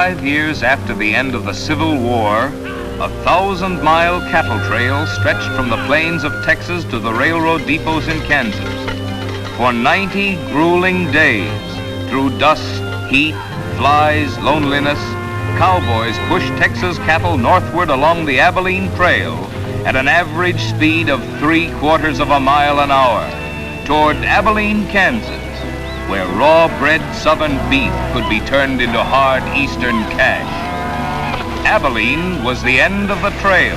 5 years after the end of the Civil War, a 1,000-mile cattle trail stretched from the plains of Texas to the railroad depots in Kansas. For 90 grueling days, through dust, heat, flies, loneliness, cowboys pushed Texas cattle northward along the Abilene Trail at an average speed of 3/4 of a mile an hour toward Abilene, Kansas, where raw-bred southern beef could be turned into hard eastern cash. Abilene was the end of the trail.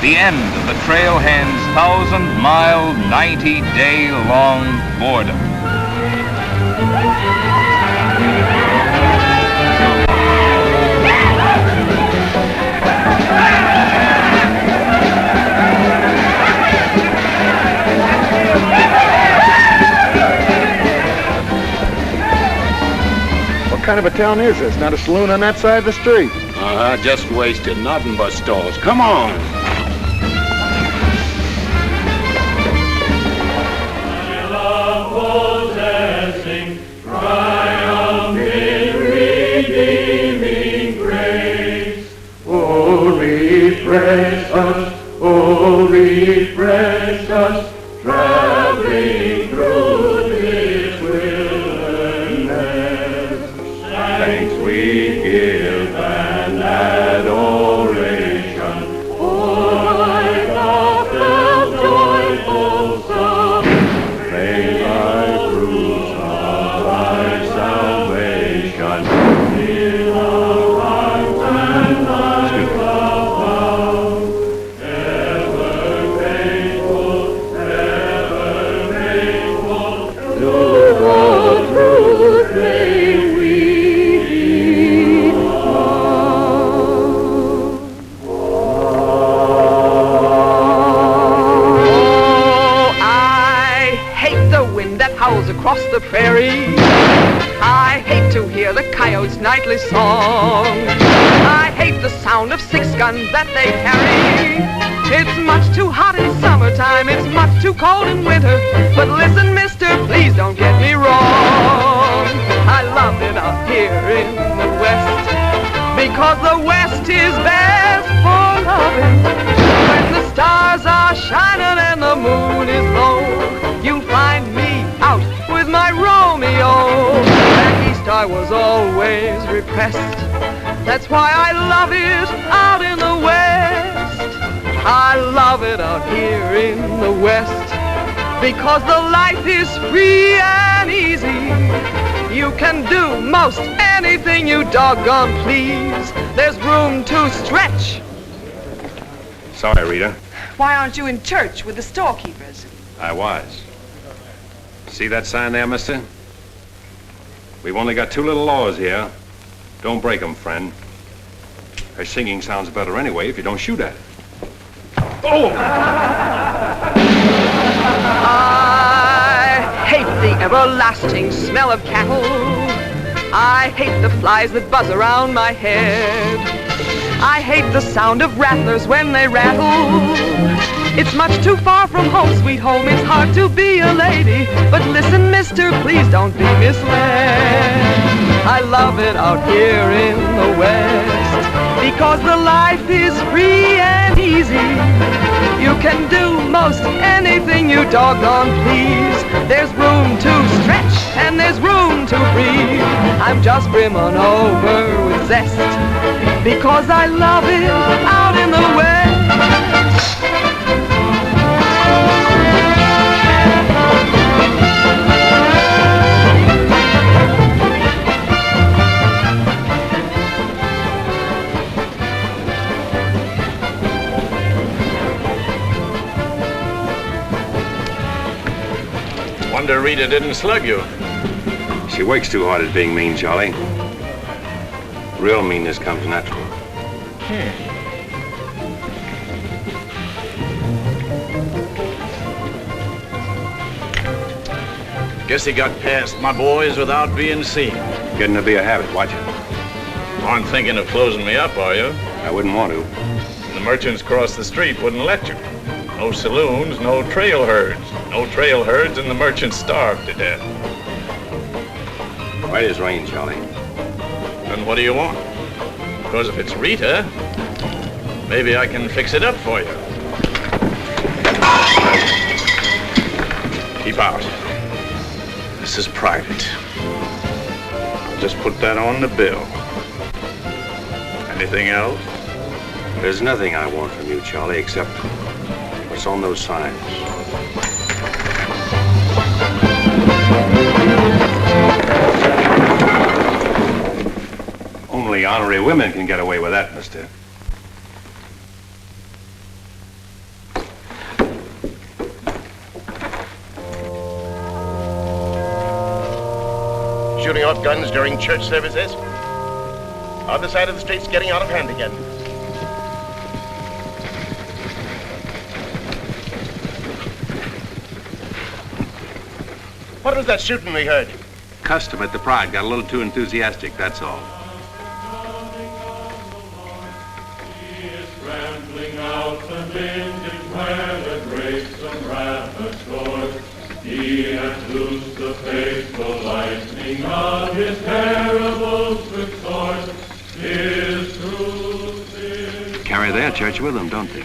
The end of the trailhand's 1,000-mile, 90-day-long boredom. What kind of a town is this? Not a saloon on that side of the street. Just wasted. Nothing but stalls. Come on. My love possessing, triumphing, redeeming grace. Oh, refresh us, oh, refresh us, traveling through this wilderness. Thanks we give and adoration. Oh, I love the joyful song. Praise thy fruits of thy salvation. In our hearts and life above. Ever faithful, to all truth may we howls across the prairie. I hate to hear the coyote's nightly song. I hate the sound of 6 guns that they carry. It's much too hot in summertime, it's much too cold in winter. But listen, mister, please don't get me wrong. I love it up here in the West, because the West is best for loving. When the stars are shining and the moon is low, you'll find me out with my Romeo. Back east I was always repressed. That's why I love it out in the West. I love it out here in the West, because the life is free and easy. You can do most anything you doggone please. There's room to stretch. Sorry, Rita. Why aren't you in church with the storekeepers? I was. See that sign there, mister? We've only got 2 little laws here. Don't break them, friend. Her singing sounds better anyway if you don't shoot at it. Oh! I hate the everlasting smell of cattle. I hate the flies that buzz around my head. I hate the sound of rattlers when they rattle. It's much too far from home, sweet home. It's hard to be a lady. But listen, mister, please don't be misled. I love it out here in the West, because the life is free and easy. You can do most anything you doggone please. There's room to stretch and there's room to breathe. I'm just brimming over with zest, because I love it out in the West. Wonder Rita didn't slug you. She works too hard at being mean, Charlie. Real meanness comes natural. Guess he got past my boys without being seen. Getting to be a habit, watch it. Aren't thinking of closing me up, are you? I wouldn't want to. The merchants across the street wouldn't let you. No saloons, no trail herds. No trail herds, and the merchants starved to death. Why does rain, Charlie? Then what do you want? Because if it's Rita, maybe I can fix it up for you. Keep out. This is private. I'll just put that on the bill. Anything else? There's nothing I want from you, Charlie, except what's on those signs. Only honorary women can get away with that, mister. Shooting off guns during church services. Other side of the street's getting out of hand again. What was that shooting we heard? Custom at the Pride got a little too enthusiastic, that's all. He is trampling out the vintage where the grapes and rabbits soar. He hath loosed the faithful lightning of his terrible quick sword. His truth is... Carry their church with them, don't they?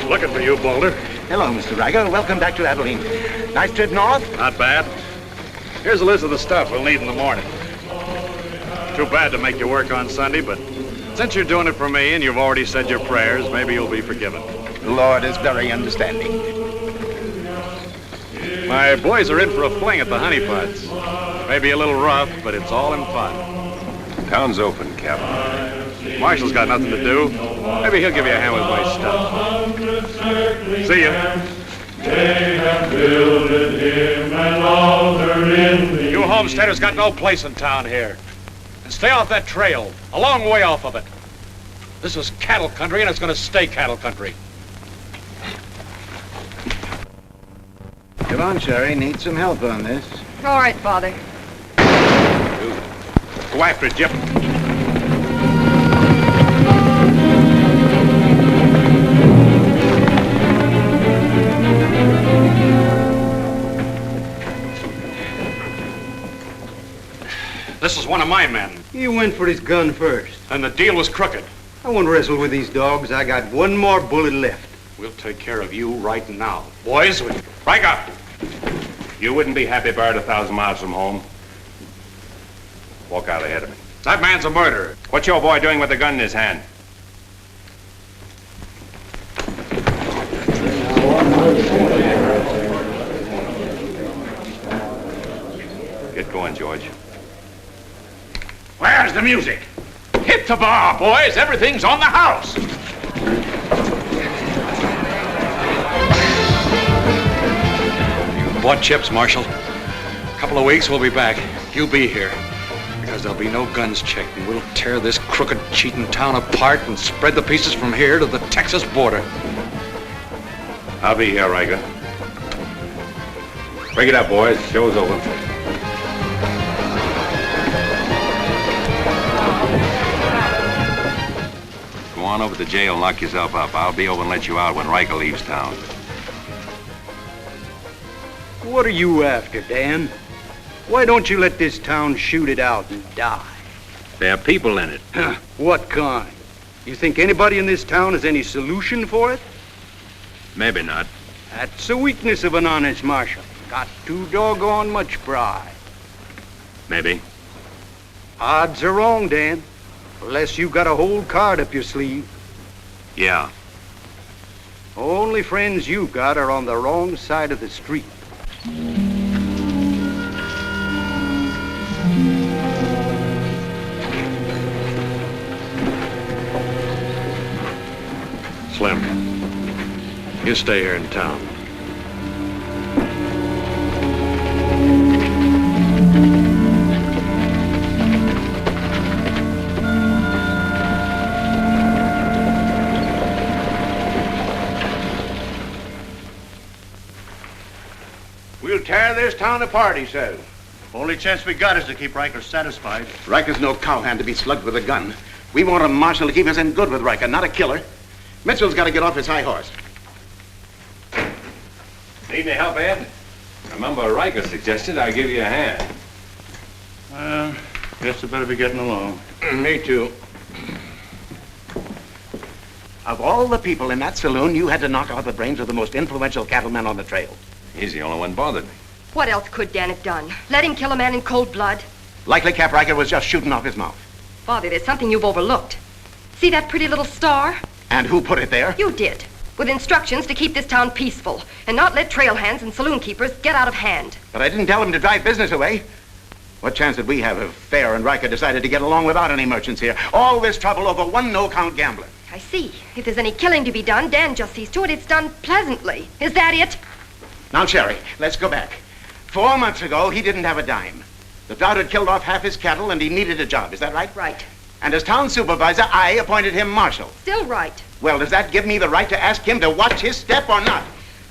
Looking for you, Boulder. Hello, Mr. Riker. Welcome back to Abilene. Nice trip north? Not bad. Here's a list of the stuff we'll need in the morning. Too bad to make you work on Sunday, but since you're doing it for me and you've already said your prayers, maybe you'll be forgiven. The Lord is very understanding. My boys are in for a fling at the Honey Pots. Maybe a little rough, but it's all in fun. Town's open, Captain. Marshall's got nothing to do. Maybe he'll give you a hand with my stuff. See ya. They have builded him an altar in the... You homesteaders got no place in town here. And stay off that trail, a long way off of it. This is cattle country, and it's going to stay cattle country. Come on, Sherry. Need some help on this. All right, Father. Go after it, Jip. This is one of my men, He went for his gun first. and the deal was crooked. I won't wrestle with these dogs. I got one more bullet left. We'll take care of you right now. Boys, break up. You wouldn't be happy buried 1,000 miles from home. Walk out ahead of me. That man's a murderer. What's your boy doing with a gun in his hand? Get going, George. Where's the music? Hit the bar, boys. Everything's on the house. Bought chips, Marshal. A couple of weeks, we'll be back. You'll be here. Because there'll be no guns checked, and we'll tear this crooked, cheating town apart and spread the pieces from here to the Texas border. I'll be here, Riker. Break it up, boys. Show's over. Go on over to the jail and lock yourself up. I'll be over and let you out when Riker leaves town. What are you after, Dan? Why don't you let this town shoot it out and die? There are people in it. What kind? You think anybody in this town has any solution for it? Maybe not. That's the weakness of an honest marshal. Got too doggone much pride. Maybe. Odds are wrong, Dan. Unless you got a whole card up your sleeve. Yeah. Only friends you got are on the wrong side of the street. Slim, you stay here in town. We'll tear this town apart, he says. Only chance we got is to keep Riker satisfied. Riker's no cowhand to be slugged with a gun. We want a marshal to keep us in good with Riker, not a killer. Mitchell's got to get off his high horse. Need any help, Ed? Remember, Riker suggested I give you a hand. Guess I better be getting along. Me too. Of all the people in that saloon, you had to knock out the brains of the most influential cattleman on the trail. He's the only one bothered me. What else could Dan have done? Let him kill a man in cold blood? Likely Cap Riker was just shooting off his mouth. Father, there's something you've overlooked. See that pretty little star? And who put it there? You did. With instructions to keep this town peaceful and not let trail hands and saloon keepers get out of hand. But I didn't tell him to drive business away. What chance did we have if Fair and Riker decided to get along without any merchants here? All this trouble over one no-count gambler. I see. If there's any killing to be done, Dan just sees to it it's done pleasantly. Is that it? Now, Sherry, let's go back. 4 months ago, he didn't have a dime. The drought had killed off half his cattle, and he needed a job. Is that right? Right. And as town supervisor, I appointed him marshal. Still right. Well, does that give me the right to ask him to watch his step or not?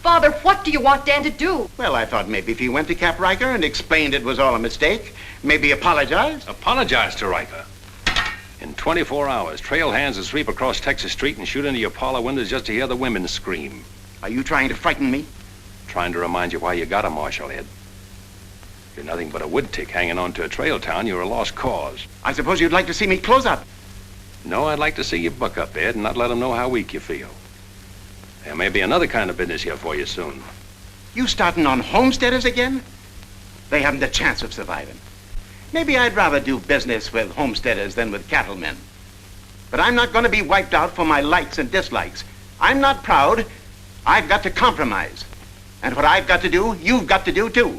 Father, what do you want Dan to do? Well, I thought maybe if he went to Cap Riker and explained it was all a mistake, maybe apologized. Apologize to Riker. In 24 hours, trail hands will sweep across Texas Street and shoot into your parlor windows just to hear the women scream. Are you trying to frighten me? Trying to remind you why you got a marshal, Ed. You're nothing but a wood tick hanging on to a trail town. You're a lost cause. I suppose you'd like to see me close up. No, I'd like to see you buck up, Ed, and not let them know how weak you feel. There may be another kind of business here for you soon. You starting on homesteaders again? They haven't a chance of surviving. Maybe I'd rather do business with homesteaders than with cattlemen. But I'm not going to be wiped out for my likes and dislikes. I'm not proud. I've got to compromise. And what I've got to do, you've got to do too.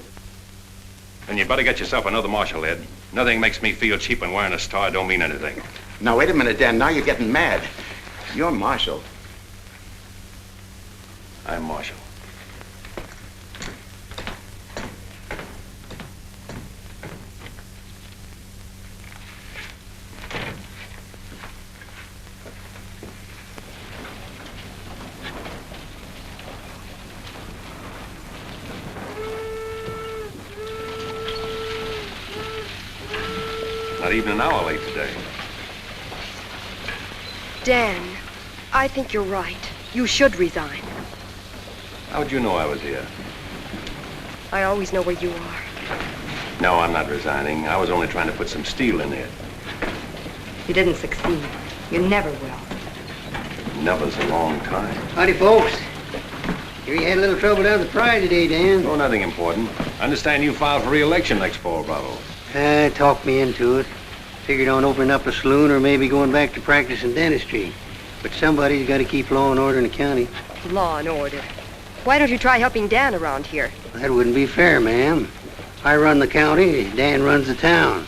Then you better get yourself another marshal, Ed. Nothing makes me feel cheap when wearing a star don't mean anything. Now, wait a minute, Dan. Now you're getting mad. You're marshal. I'm marshal. Not even an hour late today. Dan, I think you're right. You should resign. How'd you know I was here? I always know where you are. No, I'm not resigning. I was only trying to put some steel in there. You didn't succeed. You never will. Never's a long time. Howdy, folks. Here you had a little trouble down at the prize today, Dan. Oh, nothing important. I understand you filed for re-election next fall, Bravo. Talked me into it. Figured on opening up a saloon or maybe going back to practice in dentistry. But somebody's got to keep law and order in the county. Law and order. Why don't you try helping Dan around here? That wouldn't be fair, ma'am. I run the county, Dan runs the town.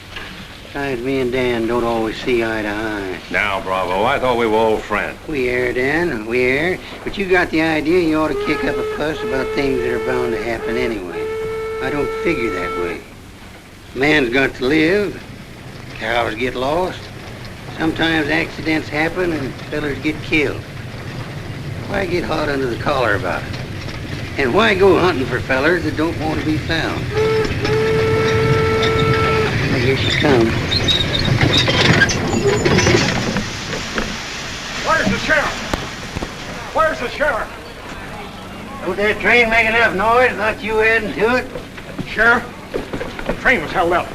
Besides, me and Dan don't always see eye to eye. Now, Bravo, I thought we were old friends. We are, Dan, we are. But you got the idea you ought to kick up a fuss about things that are bound to happen anyway. I don't figure that way. Man's got to live. Cows get lost. Sometimes accidents happen and fellers get killed. Why get hot under the collar about it? And why go hunting for fellers that don't want to be found? Well, here she comes. Where's the sheriff? Where's the sheriff? Don't that train make enough noise? Not you adding to it? Sheriff, the train was held up.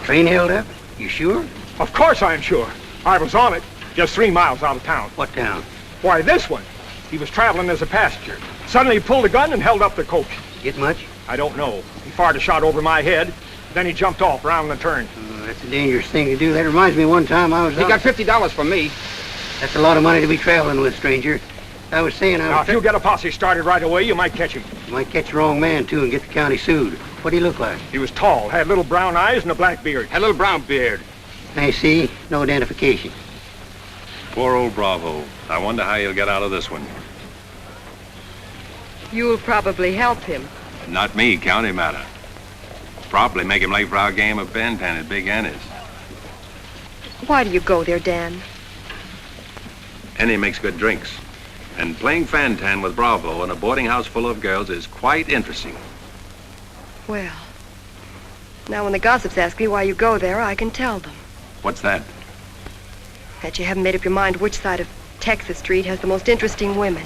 Train held up? You sure? Of course I'm sure. I was on it, just 3 miles out of town. What town? Why, this one. He was traveling as a passenger. Suddenly he pulled a gun and held up the coach. Get much? I don't know. He fired a shot over my head. Then he jumped off around the turn. Oh, that's a dangerous thing to do. That reminds me one time I was He got $50 from me. That's a lot of money to be traveling with, stranger. I was saying Now, if you get a posse started right away, you might catch him. You might catch the wrong man, too, and get the county sued. What'd he look like? He was tall, had little brown eyes and a black beard. Had a little brown beard. I see. No identification. Poor old Bravo. I wonder how he'll get out of this one. You'll probably help him. Not me, county matter. Probably make him late for our game of Bantan at Big Annie's. Why do you go there, Dan? Annie makes good drinks. And playing Fantan with Bravo in a boarding house full of girls is quite interesting. Well, now when the gossips ask me why you go there, I can tell them. What's that? That you haven't made up your mind which side of Texas Street has the most interesting women.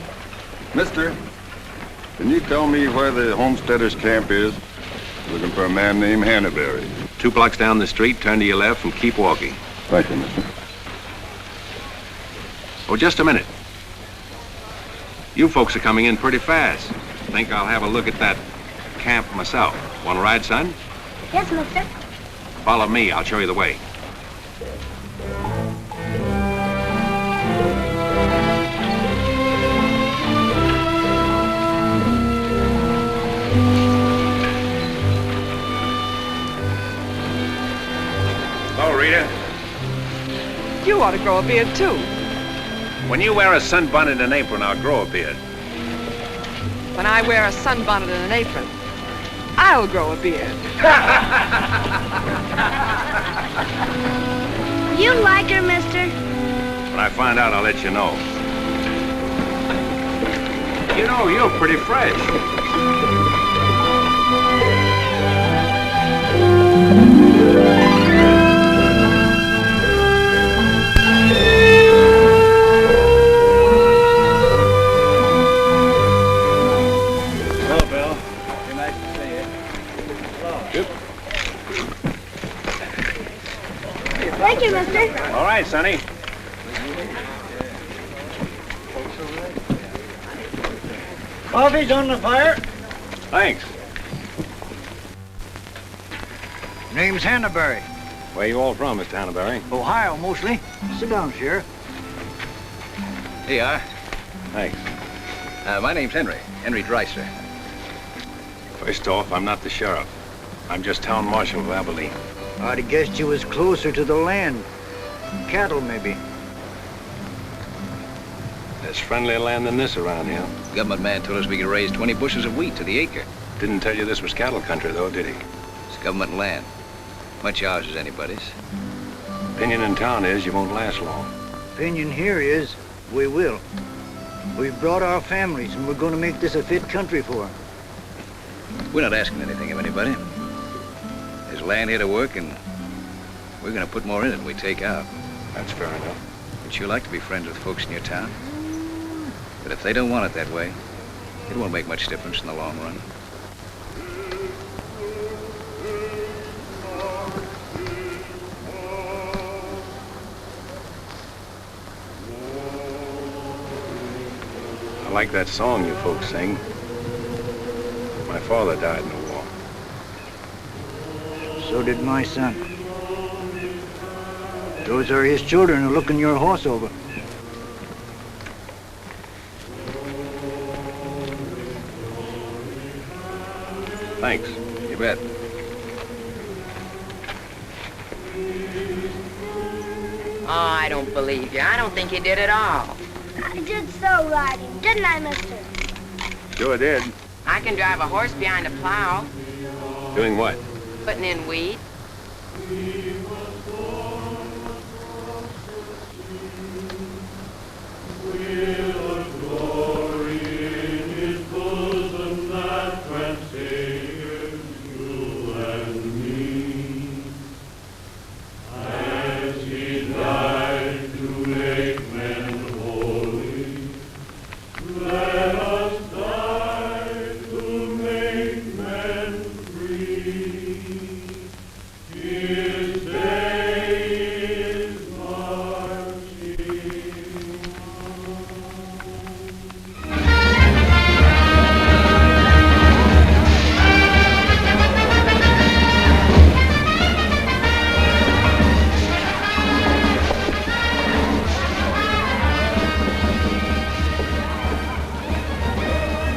Mister, can you tell me where the homesteaders' camp is? Looking for a man named Hannaberry. 2 blocks down the street, turn to your left and keep walking. Right then, mister. Oh, just a minute. You folks are coming in pretty fast. Think I'll have a look at that camp myself. Want to ride, son? Yes, mister. Follow me. I'll show you the way. Hello, Rita. You ought to grow a beard, too. When you wear a sunbonnet and an apron, I'll grow a beard. When I wear a sunbonnet and an apron, I'll grow a beard. You like her, mister? When I find out, I'll let you know. You know, you're pretty fresh. Thank you, mister. All right, Sonny. Coffee's on the fire. Thanks. Name's Hannaberry. Where you all from, Mr. Hannaberry? Ohio, mostly. Sit down, Sheriff. Here you are. Thanks. My name's Henry Dreiser. First off, I'm not the sheriff. I'm just town marshal of Abilene. I'd have guessed you was closer to the land. Cattle, maybe. There's friendlier land than this around here. Government man told us we could raise 20 bushels of wheat to the acre. Didn't tell you this was cattle country, though, did he? It's government land. Much ours as anybody's. Opinion in town is you won't last long. Opinion here is we will. We've brought our families, and we're going to make this a fit country for them. We're not asking anything of anybody. There's land here to work, and we're going to put more in it than we take out. That's fair enough. Would you like to be friends with folks in your town? But if they don't want it that way, it won't make much difference in the long run. I like that song you folks sing. My father died in the war. So did my son. Those are his children who are looking your horse over. Thanks. You bet. Oh, I don't believe you. I don't think you did at all. I did so riding, didn't I, mister? Sure did. I can drive a horse behind a plow, Doing what? putting in wheat.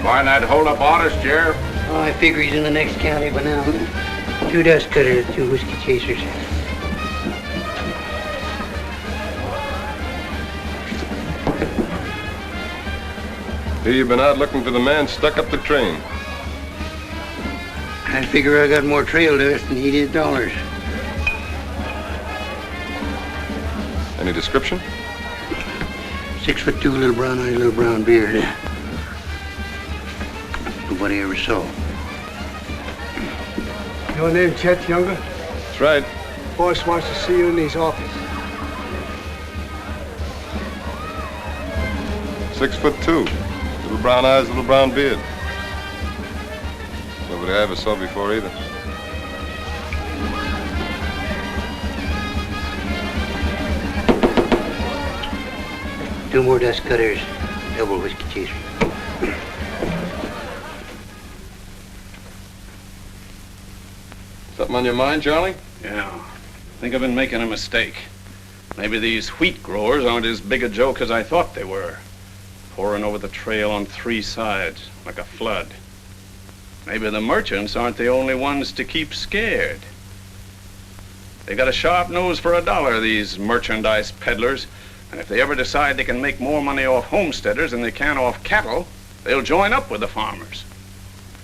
Find that hold-up artist, Sheriff? Oh, I figure he's in the next county by now. 2 dust cutters, 2 whiskey chasers. Here you've been out looking for the man stuck up the train. I figure I got more trail dust than he did dollars. Any description? 6'2", little brown eyes, little brown beard. Nobody ever saw. Your name Chet Younger? That's right. Boss wants to see you in his office. 6'2", little brown eyes, little brown beard. Nobody I ever saw before either. 2 more dust cutters, double whiskey chaser. Something on your mind, Charlie? Yeah. I think I've been making a mistake. Maybe these wheat growers aren't as big a joke as I thought they were. Pouring over the trail on 3 sides, like a flood. Maybe the merchants aren't the only ones to keep scared. They got a sharp nose for $1, these merchandise peddlers. And if they ever decide they can make more money off homesteaders than they can off cattle, they'll join up with the farmers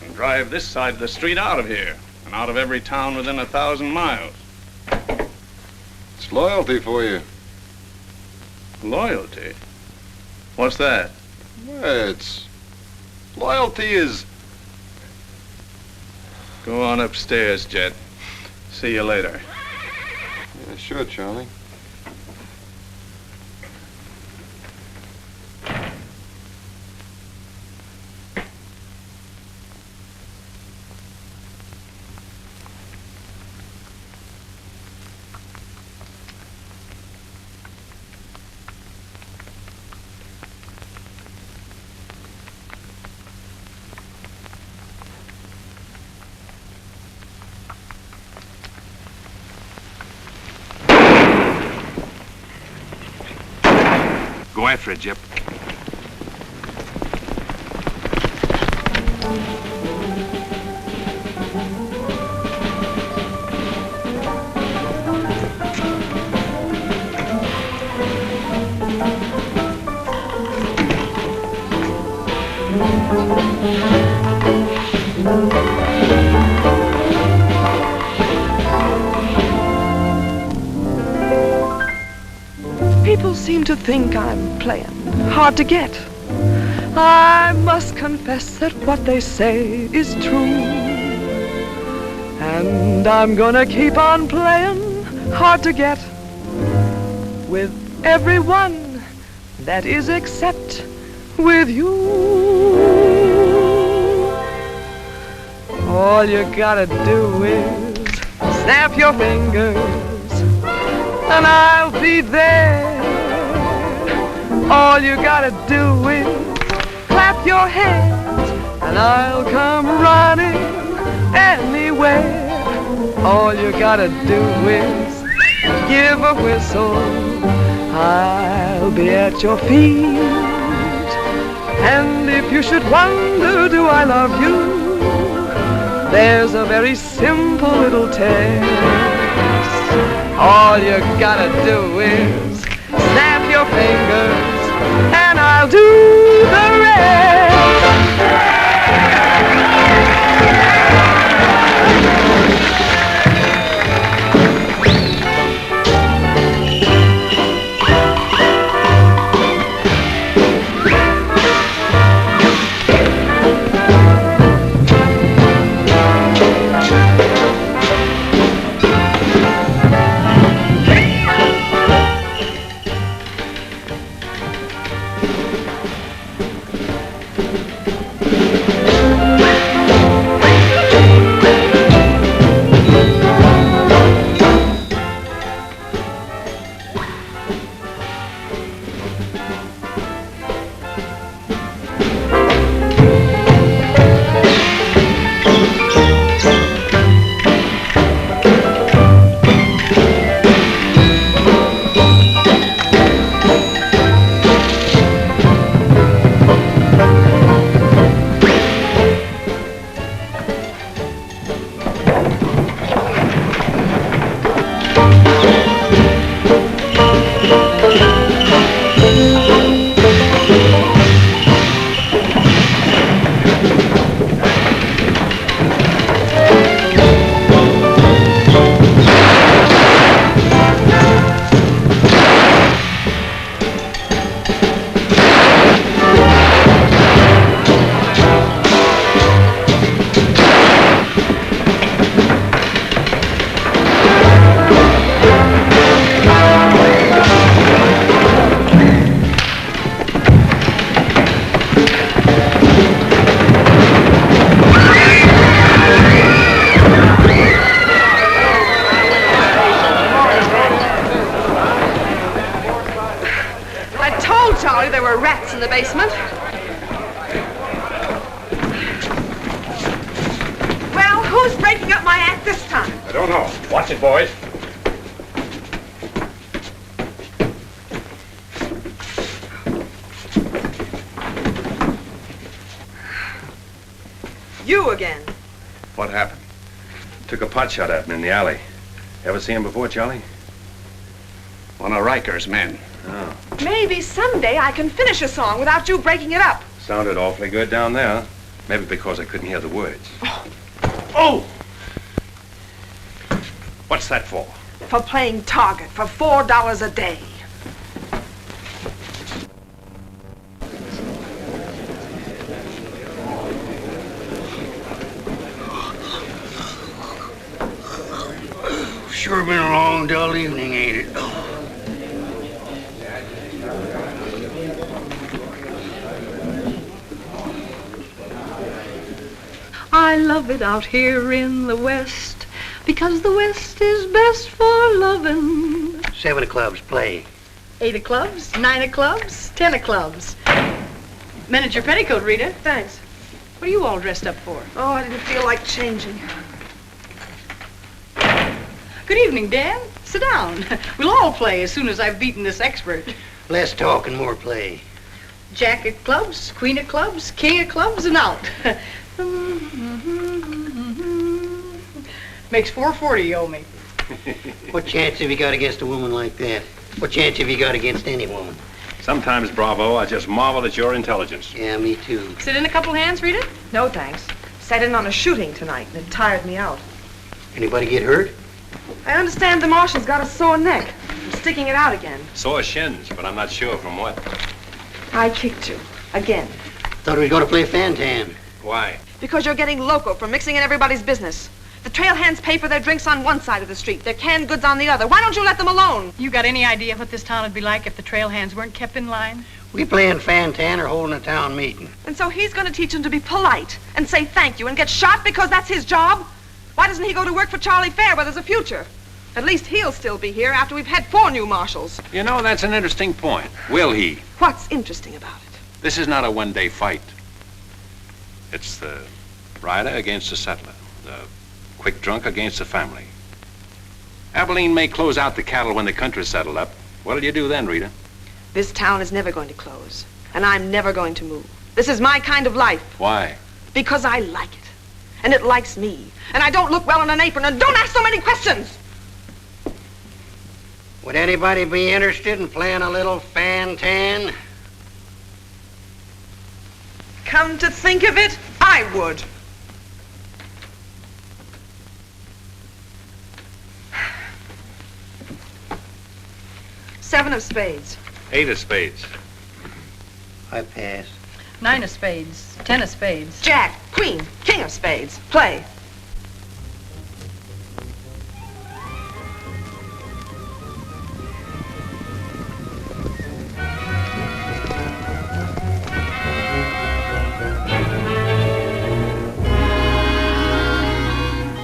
and drive this side of the street out of here and out of every town within 1,000 miles. It's loyalty for you. Loyalty? What's that? Loyalty is... Go on upstairs, Jet. See you later. Yeah, sure, Charlie. Go after it, Jip. People seem to think I'm playing hard to get. I must confess that what they say is true. And I'm gonna keep on playing hard to get with everyone, that is except with you. All you gotta do is snap your fingers and I'll be there. All you gotta do is clap your hands and I'll come running anywhere. All you gotta do is give a whistle, I'll be at your feet. And if you should wonder, do I love you? There's a very simple little test. All you gotta do is snap your fingers and I'll do the rest. in the basement. Well, who's breaking up my act this time? I don't know. Watch it, boys. You again. What happened? Took a pot shot at him in the alley. Ever see him before, Charlie? One of Riker's men. Oh. Maybe someday I can finish a song without you breaking it up. Sounded awfully good down there. Maybe because I couldn't hear the words. Oh! What's that for? For playing target for $4 a day. Sure been a long, dull evening, ain't it? I love it out here in the West, because the West is best for lovin'. 7 of clubs, play. 8 of clubs, 9 of clubs, 10 of clubs. Miniature petticoat, Rita. Thanks. What are you all dressed up for? Oh, I didn't feel like changing. Good evening, Dan. Sit down. We'll all play as soon as I've beaten this expert. Less talk and more play. Jack of clubs, queen of clubs, king of clubs, and out. Makes $4.40 you owe me. What chance have you got against a woman like that? What chance have you got against any woman? Sometimes, Bravo, I just marvel at your intelligence. Yeah, me too. Sit in a couple hands, Rita? No, thanks. Sat in on a shooting tonight, and it tired me out. Anybody get hurt? I understand the marshal's got a sore neck. I'm sticking it out again. Sore shins, but I'm not sure from what. I kicked you. Again. Thought we were going to play Fantan. Why? Because you're getting loco for mixing in everybody's business. The trail hands pay for their drinks on one side of the street, their canned goods on the other. Why don't you let them alone? You got any idea what this town would be like if the trail hands weren't kept in line? We playing Fantan or holding a town meeting. And so he's going to teach them to be polite and say thank you and get shot because that's his job? Why doesn't he go to work for Charlie Fair where there's a future? At least he'll still be here after we've had 4 new marshals. You know, that's an interesting point. Will he? What's interesting about it? This is not a one-day fight. It's the rider against the settler, the quick drunk against the family. Abilene may close out the cattle when the country's settled up. What'll you do then, Rita? This town is never going to close, and I'm never going to move. This is my kind of life. Why? Because I like it, and it likes me, and I don't look well in an apron, and don't ask so many questions! Would anybody be interested in playing a little Fantan? Come to think of it, I would. Seven of spades. 8 of spades. I pass. 9 of spades, 10 of spades. Jack, queen, king of spades. Play.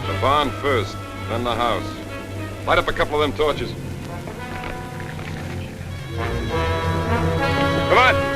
The barn first, then the house. Light up a couple of them torches. Come on!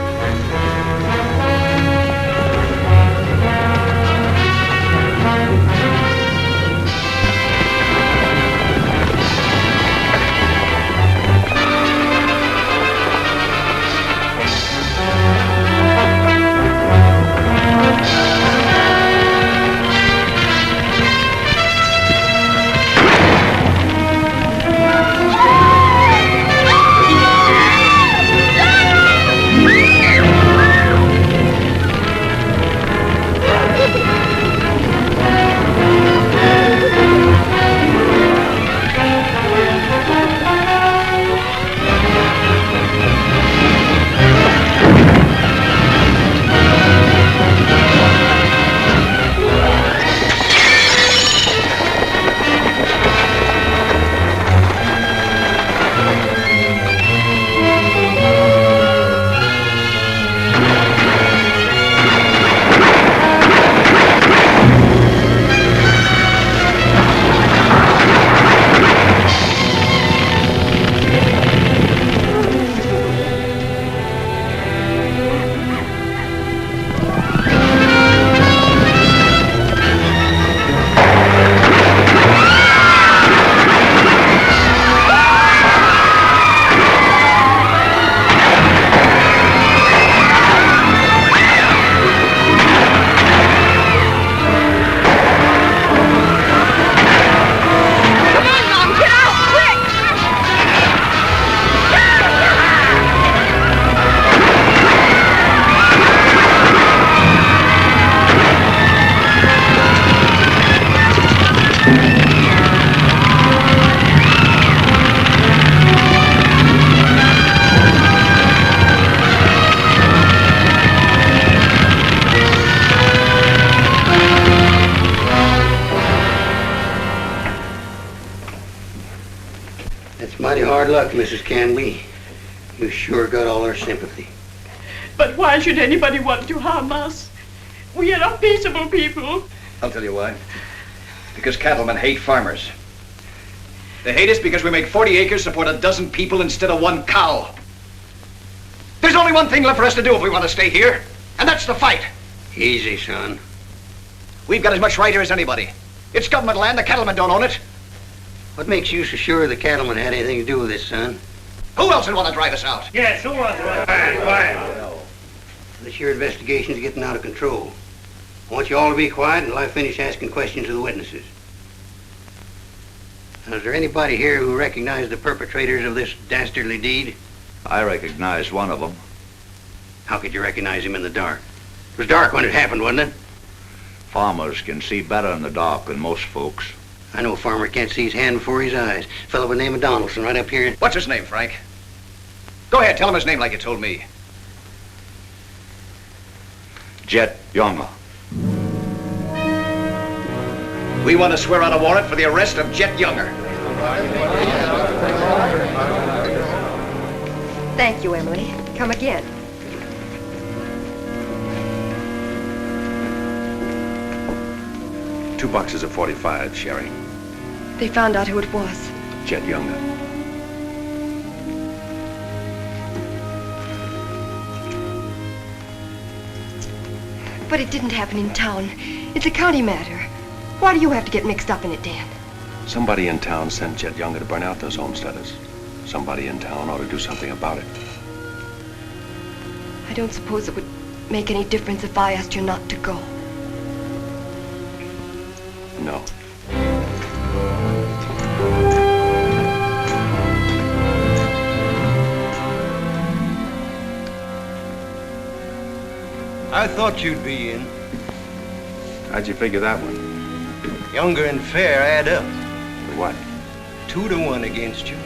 Hard luck, Mrs. Canby. You sure got all our sympathy. But why should anybody want to harm us? We are not peaceable people. I'll tell you why. Because cattlemen hate farmers. They hate us because we make 40 acres support a dozen people instead of one cow. There's only one thing left for us to do if we want to stay here, and that's to fight. Easy, son. We've got as much right here as anybody. It's government land, the cattlemen don't own it. What makes you so sure the cattlemen had anything to do with this, son? Who else would want to drive us out? Yes, who wants to? Quiet. This your investigation's getting out of control. I want you all to be quiet until I finish asking questions of the witnesses. Now, is there anybody here who recognized the perpetrators of this dastardly deed? I recognized one of them. How could you recognize him in the dark? It was dark when it happened, wasn't it? Farmers can see better in the dark than most folks. I know a farmer can't see his hand before his eyes. A fellow by the name of Donaldson right up here. What's his name, Frank? Go ahead, tell him his name like you told me. Jet Younger. We want to swear out a warrant for the arrest of Jet Younger. Thank you, Emily. Come again. Two boxes of 45, Sherry. They found out who it was. Jet Younger. But it didn't happen in town. It's a county matter. Why do you have to get mixed up in it, Dan? Somebody in town sent Jet Younger to burn out those homesteaders. Somebody in town ought to do something about it. I don't suppose it would make any difference if I asked you not to go. No. I thought you'd be in. How'd you figure that one? Younger and Fair add up. What? 2-1 against you.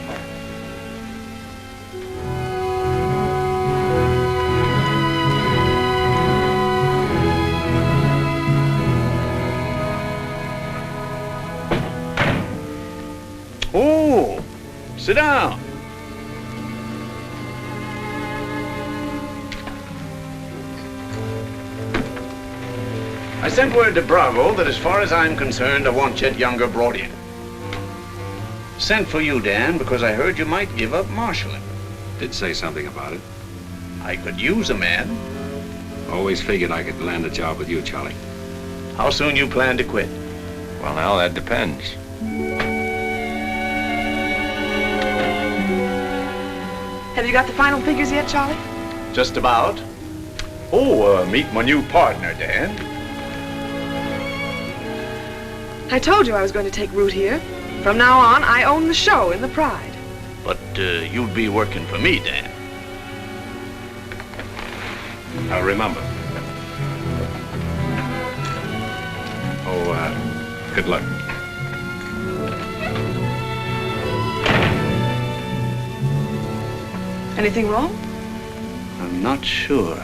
Oh, sit down. I sent word to Bravo that as far as I'm concerned, I want Chet Younger brought in. Sent for you, Dan, because I heard you might give up marshaling. Did say something about it. I could use a man. Always figured I could land a job with you, Charlie. How soon you plan to quit? Well, now, that depends. Have you got the final figures yet, Charlie? Just about. Oh, meet my new partner, Dan. I told you I was going to take root here. From now on, I own the show in the Pride. But you'd be working for me, Dan. I'll remember. Oh, good luck. Anything wrong? I'm not sure.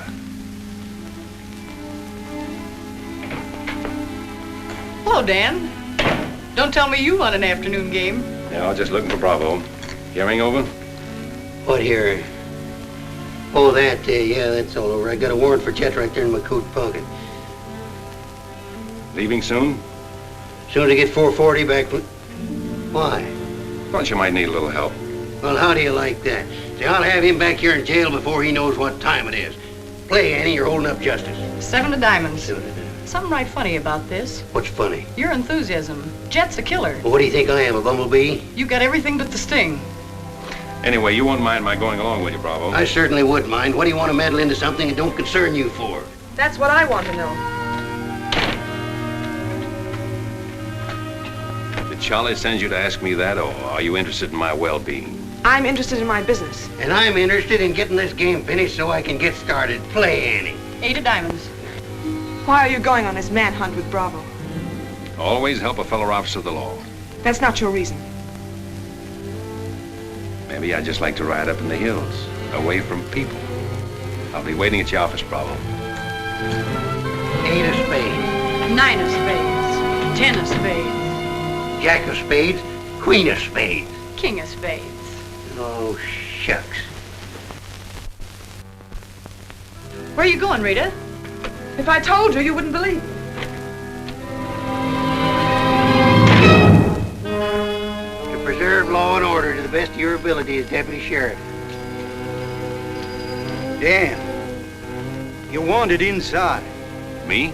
Hello, Dan. Don't tell me you run an afternoon game. Yeah, I was just looking for Bravo. Hearing over? What here? Oh, that, yeah, that's all over. I got a warrant for Chet right there in my coat pocket. Leaving soon? Soon as I get 440 back. Why? Thought you might need a little help. Well, how do you like that? See, I'll have him back here in jail before he knows what time it is. Play, Annie, you're holding up justice. 7 of diamonds. Something right funny about this. What's funny? Your enthusiasm. Jet's a killer. Well, what do you think I am, a bumblebee? You got everything but the sting. Anyway, you won't mind my going along with you, Bravo. I certainly would mind. What do you want to meddle into something that don't concern you for? That's what I want to know. Did Charlie send you to ask me that, or are you interested in my well-being? I'm interested in my business. And I'm interested in getting this game finished so I can get started. Play, Annie. 8 of diamonds. Why are you going on this manhunt with Bravo? Always help a fellow officer of the law. That's not your reason. Maybe I'd just like to ride up in the hills, away from people. I'll be waiting at your office, Bravo. 8 of spades. 9 of spades. 10 of spades. Jack of spades. Queen of spades. King of spades. Oh, shucks. Where are you going, Rita? If I told you, you wouldn't believe me. To preserve law and order to the best of your ability as deputy sheriff. Dan, you're wanted inside. Me?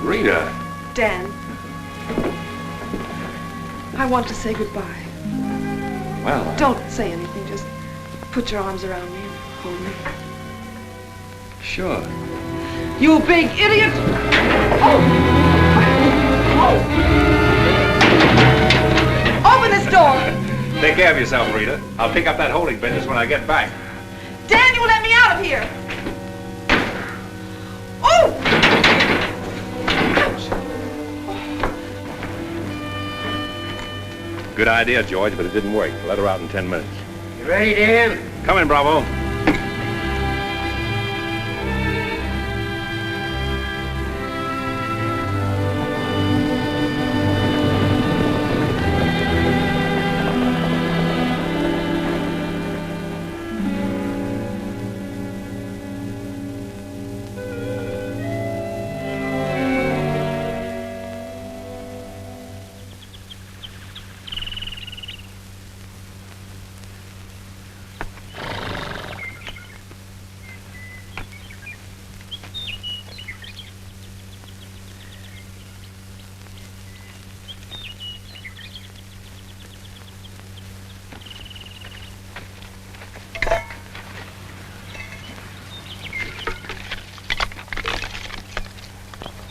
Rita. Dan, I want to say goodbye. Well, Don't say anything. Just put your arms around me and hold me. sure. You big idiot! Oh! Open this door! Take care of yourself, Rita. I'll pick up that holding business when I get back. Dan, you let me out of here! Oh! Good idea, George, but it didn't work. Let her out in 10 minutes. You ready, Dan? Come in, Bravo.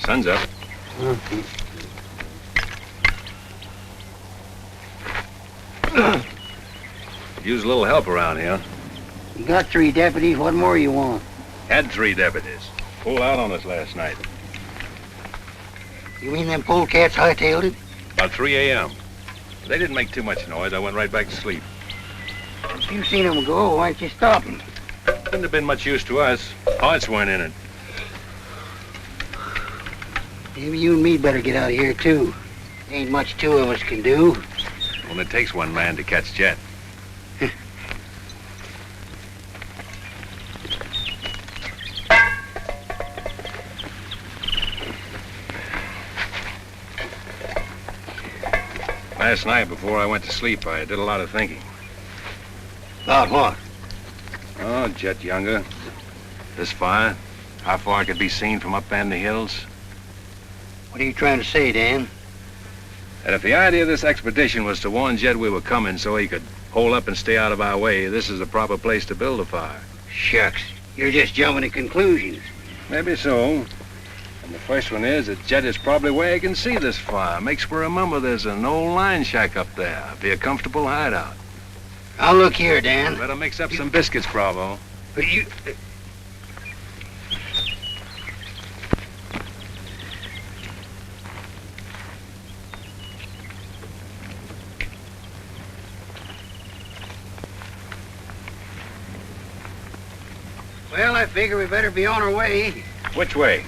Sun's up. Use a little help around here. You got 3 deputies. What more you want? Had 3 deputies. Pulled out on us last night. You mean them polecats hightailed it? About 3 a.m. They didn't make too much noise. I went right back to sleep. If you seen them go, why'd you stop them? Couldn't have been much use to us. Hearts weren't in it. Maybe you and me better get out of here, too. Ain't much 2 of us can do. Well, it takes one man to catch Jet. Last night, before I went to sleep, I did a lot of thinking. About what? Oh, Jet Younger. This fire. How far it could be seen from up in the hills. What are you trying to say, Dan? And if the idea of this expedition was to warn Jet we were coming so he could hole up and stay out of our way, this is the proper place to build a fire. Shucks. You're just jumping to conclusions. Maybe so. And the first one is that Jet is probably where he can see this fire. Makes for remember there's an old line shack up there. Be a comfortable hideout. Now look here, Dan. Better mix up some biscuits, Bravo. But you... Well, I figure we better be on our way. Which way?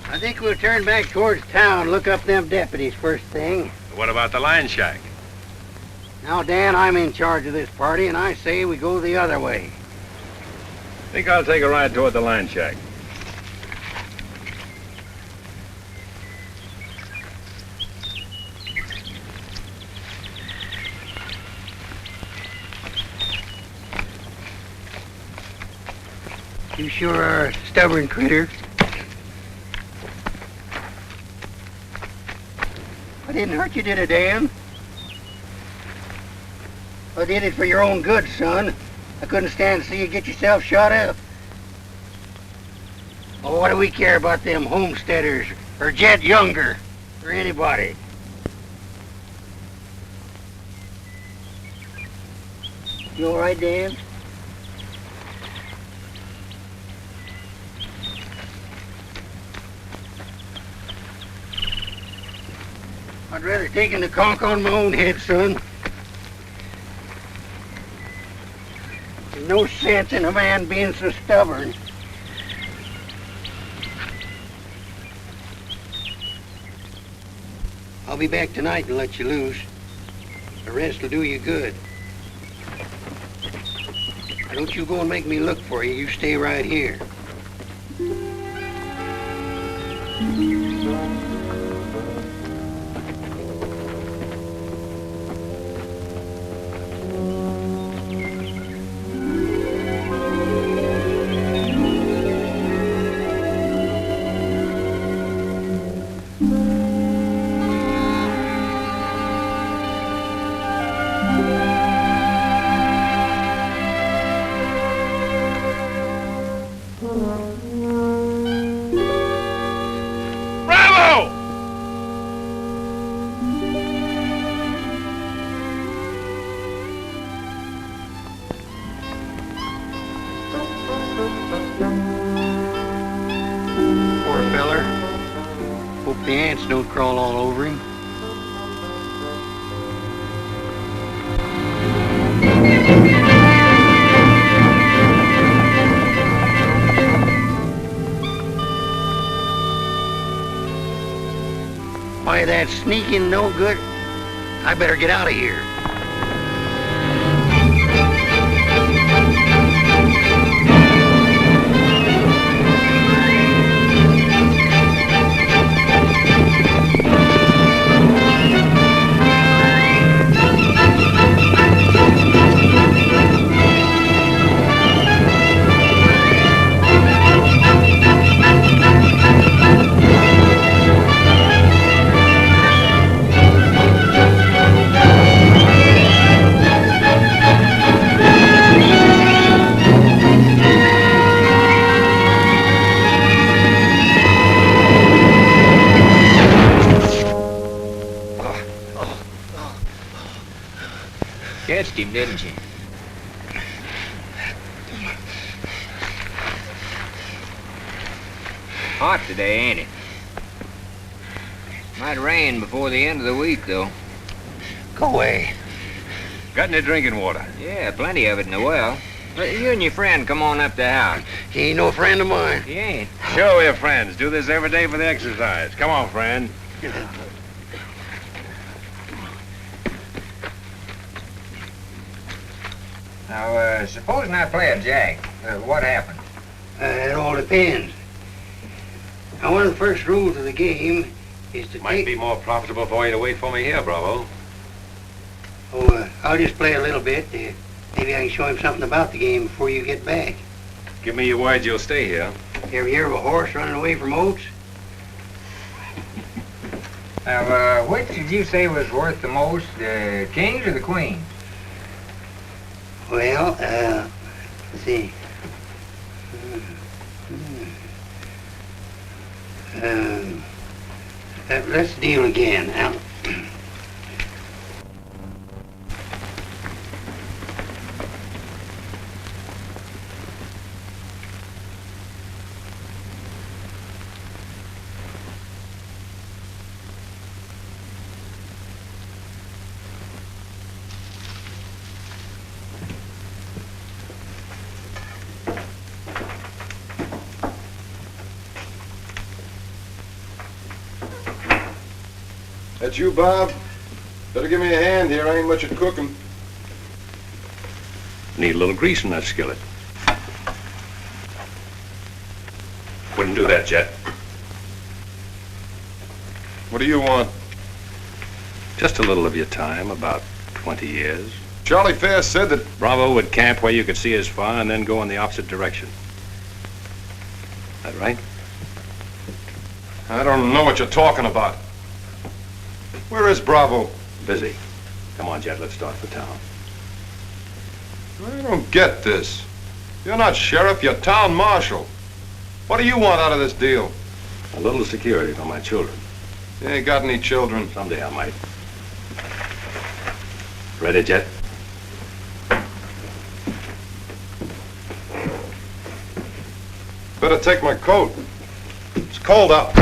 I think we'll turn back towards town, look up them deputies first thing. What about the line shack? Now, Dan, I'm in charge of this party, and I say we go the other way. Think I'll take a ride toward the line shack. You sure are a stubborn critter. I didn't hurt you, did it, Dan? I did it for your own good, son. I couldn't stand to see you get yourself shot up. Oh, what do we care about them homesteaders, or Jet Younger, or anybody? You all right, Dan? I'd rather taken the conk on my own head, son. There's no sense in a man being so stubborn. I'll be back tonight and let you loose. The rest will do you good. Don't you go and make me look for you. You stay right here. Don't crawl all over him. Why, that's sneaking no good. I better get out of here. Catched him, didn't you? Hot today, ain't it? Might rain before the end of the week, though. Go away. Got any drinking water? Yeah, plenty of it in the well. You and your friend come on up the house. He ain't no friend of mine. He ain't. Sure we're friends. Do this every day for the exercise. Come on, friend. Now, supposing I play a jack, what happens? It all depends. Now, one of the first rules of the game is to Might be more profitable for you to wait for me here, Bravo. Oh, I'll just play a little bit. Maybe I can show him something about the game before you get back. Give me your word you'll stay here. You ever hear of a horse running away from oats? Now, which did you say was worth the most, the kings or the queens? Well, let's see. Let's deal again. Now, That you, Bob? Better give me a hand here. I ain't much at cooking. Need a little grease in that skillet. Wouldn't do that, Jet. What do you want? Just a little of your time, about 20 years. Charlie Fair said that Bravo would camp where you could see his fire and then go in the opposite direction. That right? I don't know what you're talking about. Where is Bravo? Busy. Come on, Jet, let's start for town. I don't get this. You're not sheriff, you're town marshal. What do you want out of this deal? A little security for my children. You ain't got any children. Someday I might. Ready, Jet? Better take my coat. It's cold out.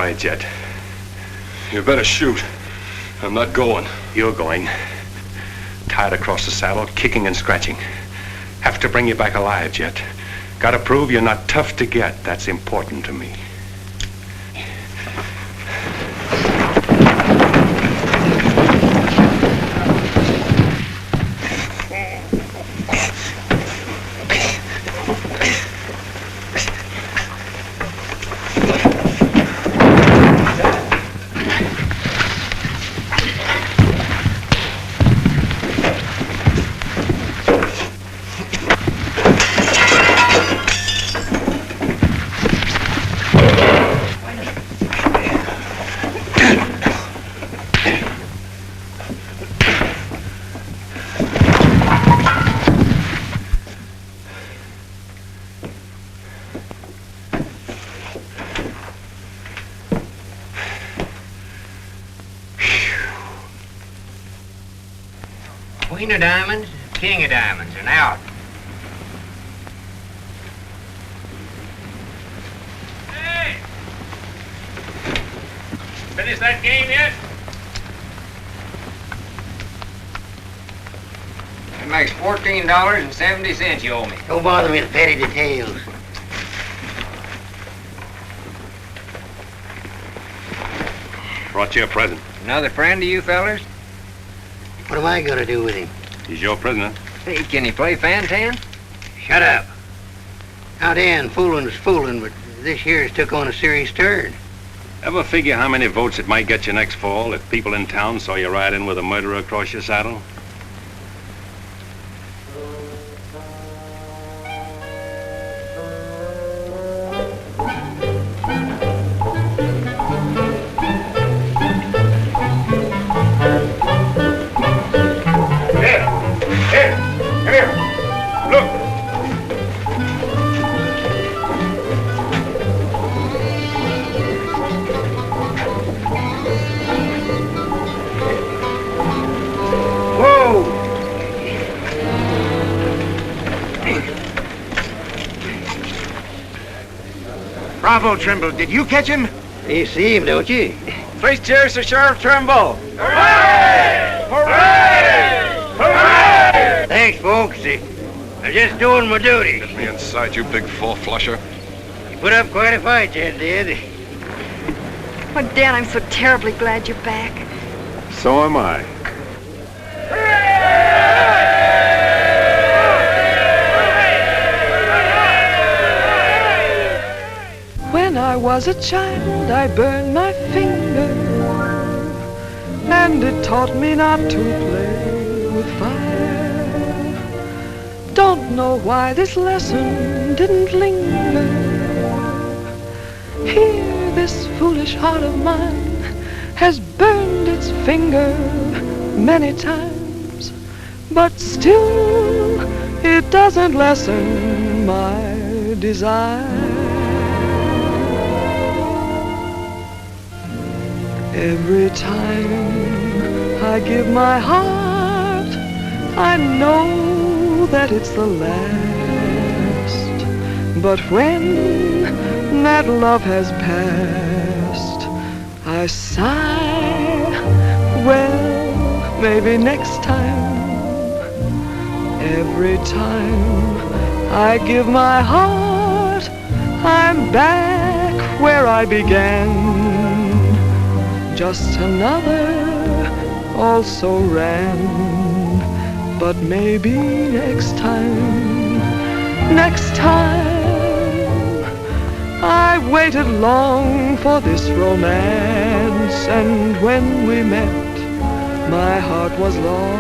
quiet, Jet. You better shoot. I'm not going. You're going. Tied across the saddle, kicking and scratching. Have to bring you back alive, Jet. Gotta prove you're not tough to get. That's important to me. Queen of diamonds, king of diamonds, and out. Hey! Finish that game yet? It makes $14.70 you owe me. Don't bother me with petty details. Brought you a present. Another friend of you fellers? What am I gonna do with him? He's your prisoner. Hey, can he play fan-tan? Shut up. Now, Dan, fooling's fooling, but this year's took on a serious turn. Ever figure how many votes it might get you next fall if people in town saw you ride in with a murderer across your saddle? Bravo, Trimble. Did you catch him? You see him, don't you? Please cheers to Sheriff Trimble. Hooray! Hooray! Hooray! Thanks, folks. I'm just doing my duty. Get me inside, you big four-flusher. You put up quite a fight, Ted did. Oh, Dan, I'm so terribly glad you're back. So am I. When I was a child, I burned my finger, and it taught me not to play with fire. Don't know why this lesson didn't linger. Here, this foolish heart of mine has burned its finger many times, but still it doesn't lessen my desire. Every time I give my heart, I know that it's the last. But when that love has passed, I sigh, well, maybe next time. Every time I give my heart, I'm back where I began. Just another also ran, but maybe next time, I waited long for this romance, and when we met, my heart was lost.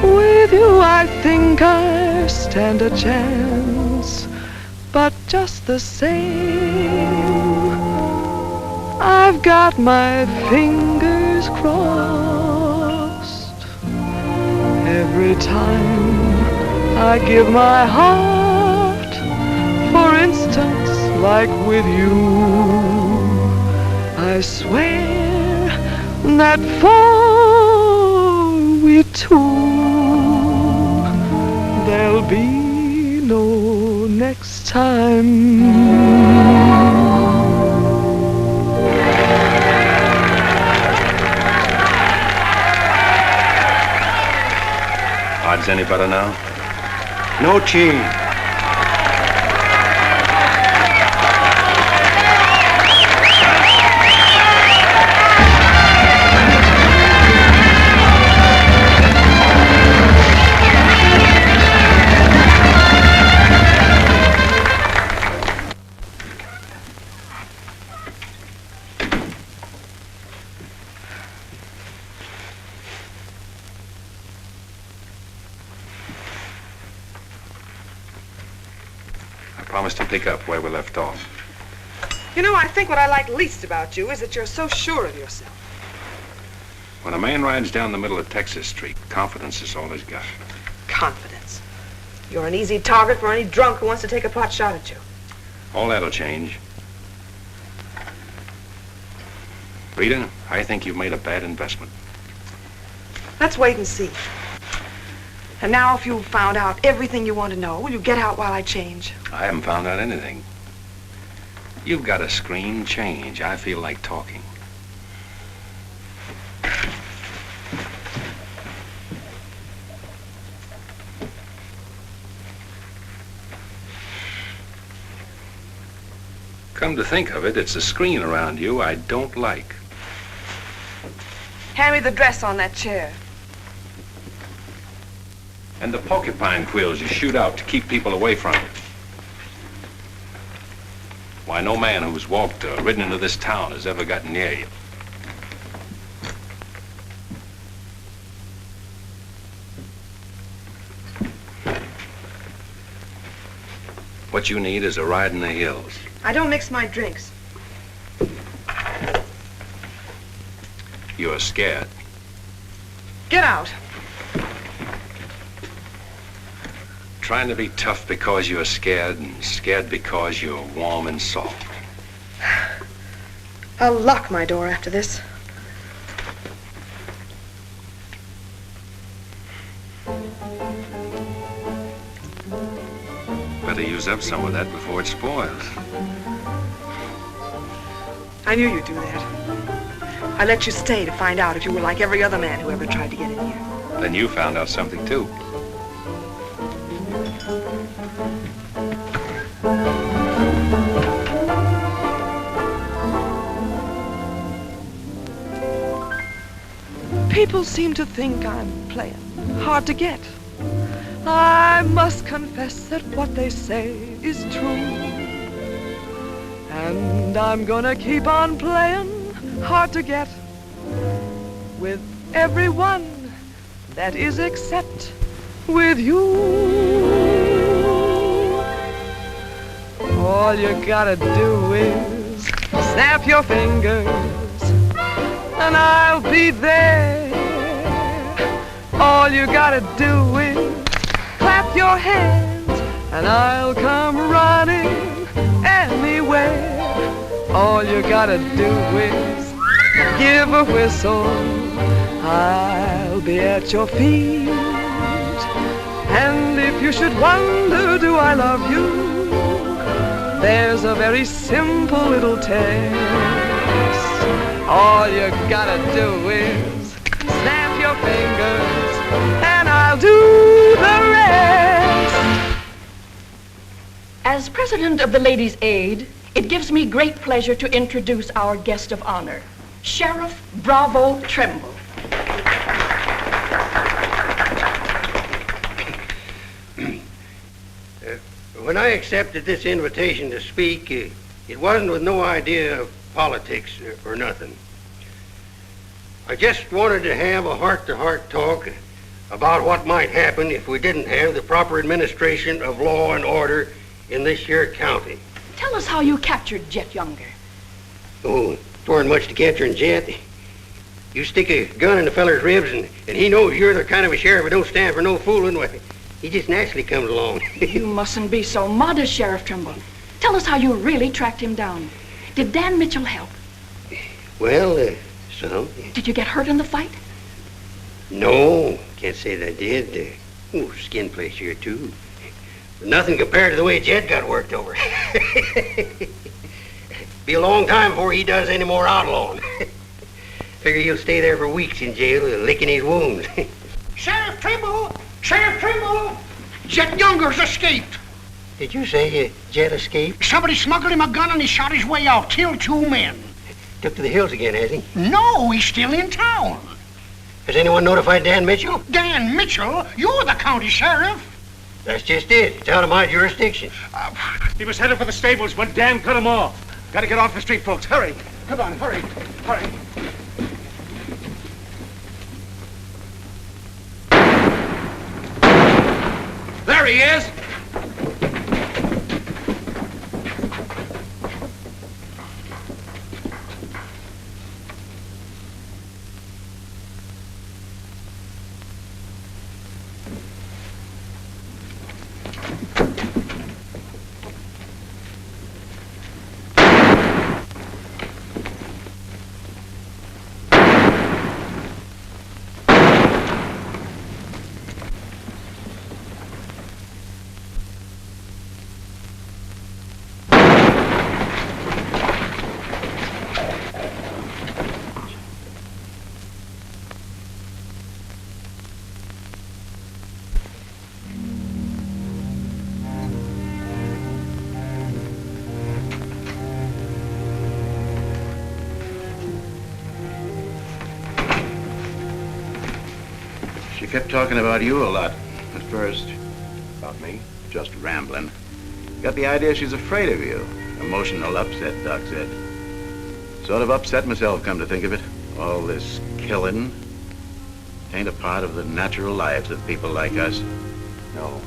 With you I think I stand a chance, but just the same, I've got my fingers crossed. Every time I give my heart, for instance, like with you, I swear that for we two, there'll be no next time. Odds any better now? No change. Promise to pick up where we left off. You know, I think what I like least about you is that you're so sure of yourself. When a man rides down the middle of Texas Street, confidence is all he's got. Confidence. You're an easy target for any drunk who wants to take a pot shot at you. All that'll change. Rita, I think you've made a bad investment. Let's wait and see. And now if you've found out everything you want to know, will you get out while I change? I haven't found out anything. You've got a screen change. I feel like talking. Come to think of it, it's the screen around you I don't like. Hand me the dress on that chair. And the porcupine quills you shoot out to keep people away from you. Why, no man who's walked or ridden into this town has ever gotten near you. What you need is a ride in the hills. I don't mix my drinks. You're scared. Get out. Trying to be tough because you're scared, and scared because you're warm and soft. I'll lock my door after this. Better use up some of that before it spoils. I knew you'd do that. I let you stay to find out if you were like every other man who ever tried to get in here. Then you found out something, too. People seem to think I'm playing hard to get. I must confess that what they say is true. And I'm gonna keep on playing hard to get with everyone that is except with you. All you gotta do is snap your fingers and I'll be there. All you gotta do is clap your hands and I'll come running anywhere. All you gotta do is give a whistle. I'll be at your feet. And if you should wonder, do I love you? There's a very simple little test. All you gotta do is snap your fingers and I'll do the rest. As president of the Ladies' Aid, it gives me great pleasure to introduce our guest of honor, Sheriff Bravo Trimble. When I accepted this invitation to speak, it wasn't with no idea of politics or nothing. I just wanted to have a heart-to-heart talk about what might happen if we didn't have the proper administration of law and order in this here county. Tell us how you captured Jet Younger. Oh, it weren't much to capturing Jet. You stick a gun in the feller's ribs and he knows you're the kind of a sheriff who don't stand for no fooling. Well, he just naturally comes along. You mustn't be so modest, Sheriff Trimble. Tell us how you really tracked him down. Did Dan Mitchell help? Well, some. Did you get hurt in the fight? No, can't say that I did. Skin place here, too. But nothing compared to the way Jet got worked over. Be a long time before he does any more outlawing. Figure he'll stay there for weeks in jail, licking his wounds. Sheriff Trimble! Sheriff Trimble! Jet Younger's escaped. Did you say Jet escaped? Somebody smuggled him a gun and he shot his way out, killed 2 men. Took to the hills again, has he? No, he's still in town. Has anyone notified Dan Mitchell? Dan Mitchell? You're the county sheriff. That's just it. It's out of my jurisdiction. He was headed for the stables when Dan cut him off. Gotta get off the street, folks. Hurry. Come on, hurry. Hurry. There he is! She kept talking about you a lot at first. About me? Just rambling. Got the idea she's afraid of you. Emotional upset, Doc said. Sort of upset myself, come to think of it. All this killing ain't a part of the natural lives of people like us. No.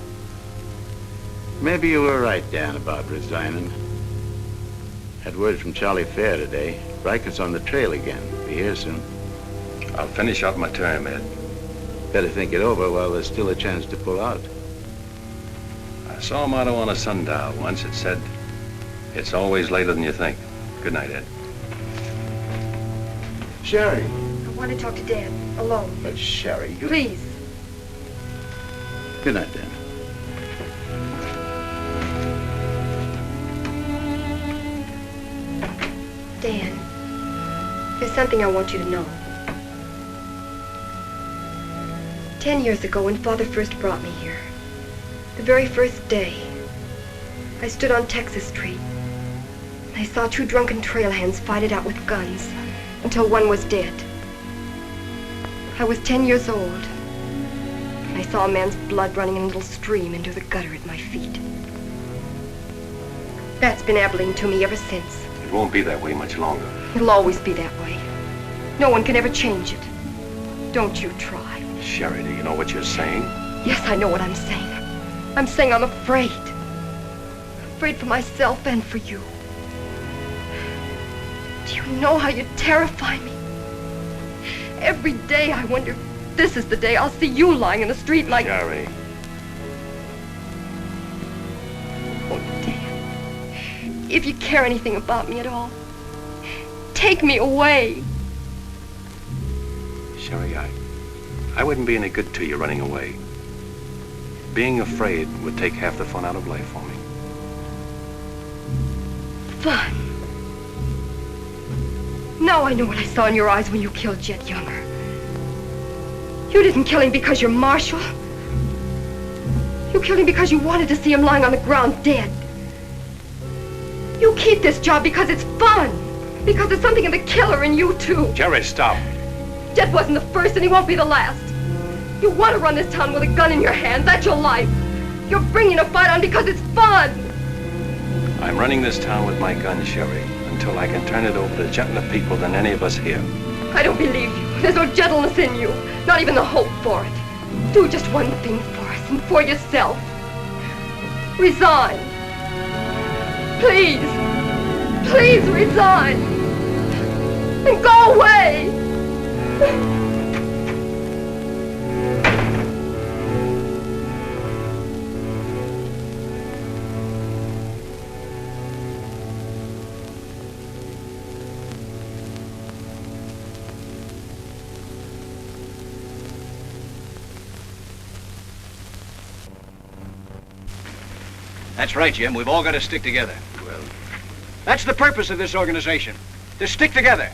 Maybe you were right, Dan, about resigning. Had word from Charlie Fair today. Riker's on the trail again. Be here soon. I'll finish out my term, Ed. Better think it over while there's still a chance to pull out. I saw a motto on a sundial once. It said, "It's always later than you think." Good night, Ed. Sherry. I want to talk to Dad, alone. But Sherry, you... Please. Good night, Dan. Dan, there's something I want you to know. 10 years ago, when Father first brought me here, the very first day, I stood on Texas Street, and I saw 2 drunken trail hands fight it out with guns until one was dead. I was 10 years old, and I saw a man's blood running in a little stream into the gutter at my feet. That's been Abilene to me ever since. It won't be that way much longer. It'll always be that way. No one can ever change it. Don't you try. Sherry, do you know what you're saying? Yes, I know what I'm saying. I'm saying I'm afraid. Afraid for myself and for you. Do you know how you terrify me? Every day I wonder if this is the day I'll see you lying in the street like... Sherry. Oh, Dan. If you care anything about me at all, take me away. Sherry, I wouldn't be any good to you running away. Being afraid would take half the fun out of life for me. Fun? Now I know what I saw in your eyes when you killed Jet Younger. You didn't kill him because you're Marshal. You killed him because you wanted to see him lying on the ground dead. You keep this job because it's fun. Because there's something in the killer in you, too. Jerry, stop. Jet wasn't the first, and he won't be the last. You want to run this town with a gun in your hand. That's your life. You're bringing a fight on because it's fun. I'm running this town with my gun, Sherry, until I can turn it over to gentler people than any of us here. I don't believe you. There's no gentleness in you. Not even the hope for it. Do just one thing for us and for yourself. Resign. Please. Please resign. And go away. That's right, Jim. We've all got to stick together. Well, that's the purpose of this organization. To stick together.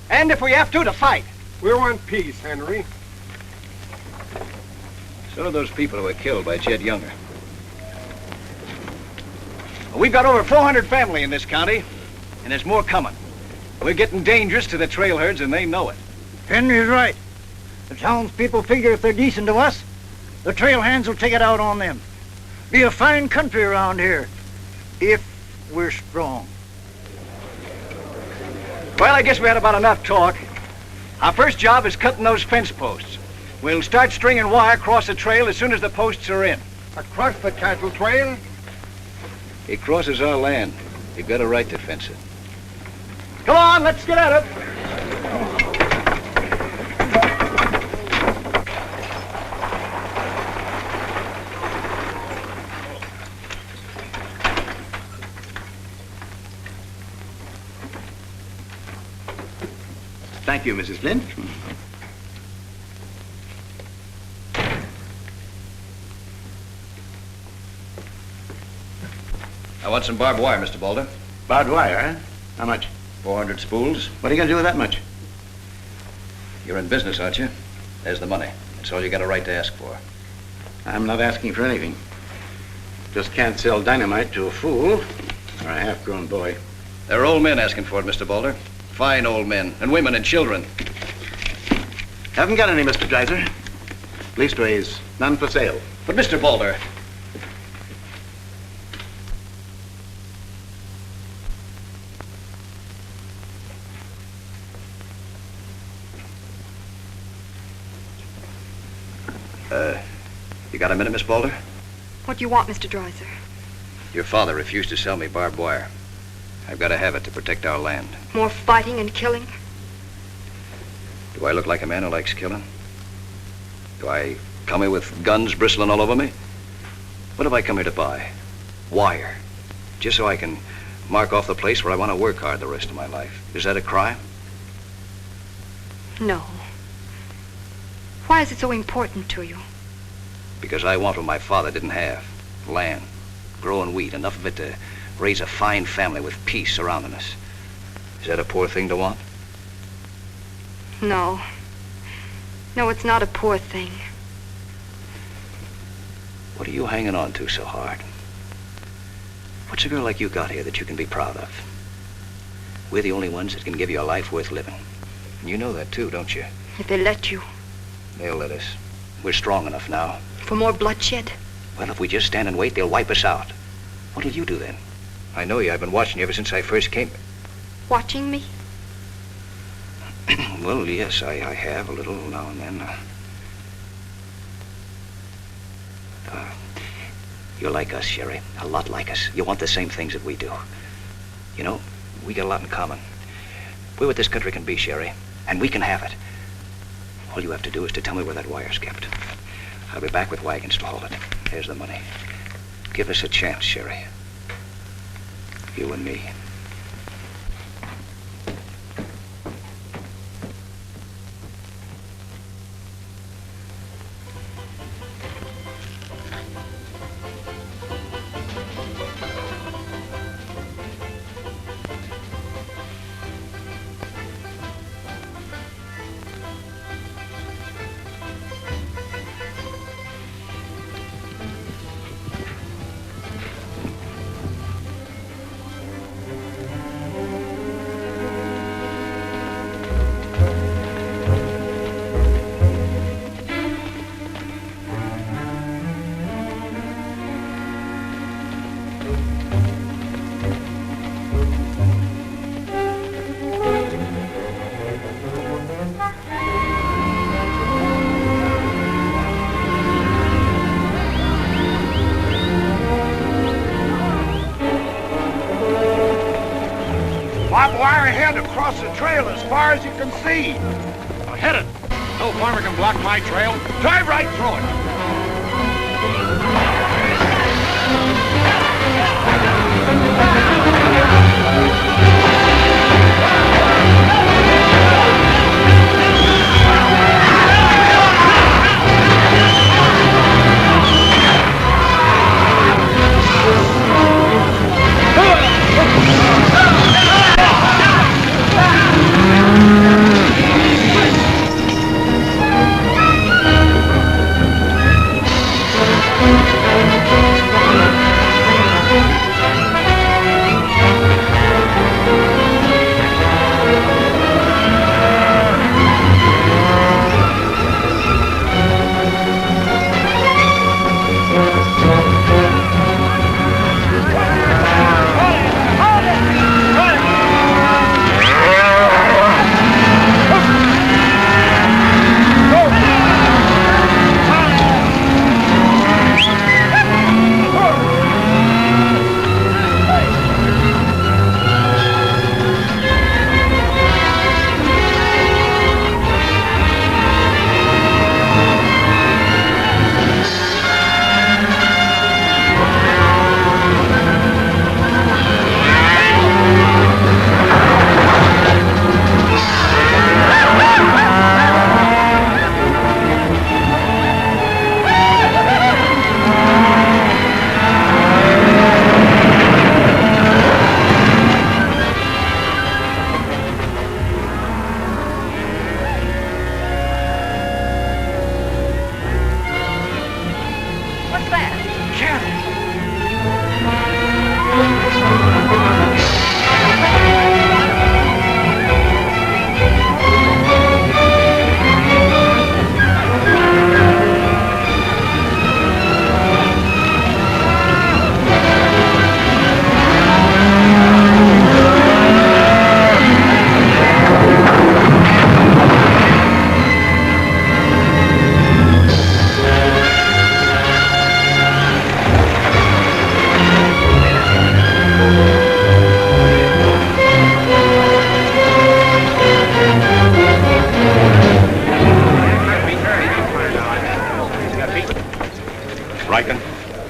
And if we have to fight. We want peace, Henry. So do those people who were killed by Jed Younger. We've got over 400 family in this county, and there's more coming. We're getting dangerous to the trail herds, and they know it. Henry's right. The townspeople figure if they're decent to us, the trail hands will take it out on them. Be a fine country around here, if we're strong. Well, I guess we had about enough talk. Our first job is cutting those fence posts. We'll start stringing wire across the trail as soon as the posts are in. Across the cattle trail? It crosses our land. You've got a right to fence it. Come on, let's get at it. Thank you, Mrs. Flint. I want some barbed wire, Mr. Boulder. Barbed wire, huh? How much? 400 spools. What are you going to do with that much? You're in business, aren't you? There's the money. That's all you got a right to ask for. I'm not asking for anything. Just can't sell dynamite to a fool or a half-grown boy. There are old men asking for it, Mr. Boulder. Fine old men, and women and children. Haven't got any, Mr. Dreiser. Leastways, none for sale. But, Mr. Boulder... You got a minute, Miss Boulder? What do you want, Mr. Dreiser? Your father refused to sell me barbed wire. I've got to have it to protect our land. More fighting and killing? Do I look like a man who likes killing? Do I come here with guns bristling all over me? What have I come here to buy? Wire. Just so I can mark off the place where I want to work hard the rest of my life. Is that a crime? No. Why is it so important to you? Because I want what my father didn't have. Land. Growing wheat. Enough of it to raise a fine family with peace surrounding us. Is that a poor thing to want? No. No, it's not a poor thing. What are you hanging on to so hard? What's a girl like you got here that you can be proud of? We're the only ones that can give you a life worth living. And you know that too, don't you? If they let you. They'll let us. We're strong enough now. For more bloodshed? Well, if we just stand and wait, they'll wipe us out. What'll you do then? I know you. I've been watching you ever since I first came. Watching me? Well, yes, I have a little now and then. You're like us, Sherry. A lot like us. You want the same things that we do. You know, we got a lot in common. We're what this country can be, Sherry, and we can have it. All you have to do is to tell me where that wire's kept. I'll be back with wagons to haul it. Here's the money. Give us a chance, Sherry. You and me. Barbed wire ahead across the trail as far as you can see. Now hit it. No farmer can block my trail. Drive right through it.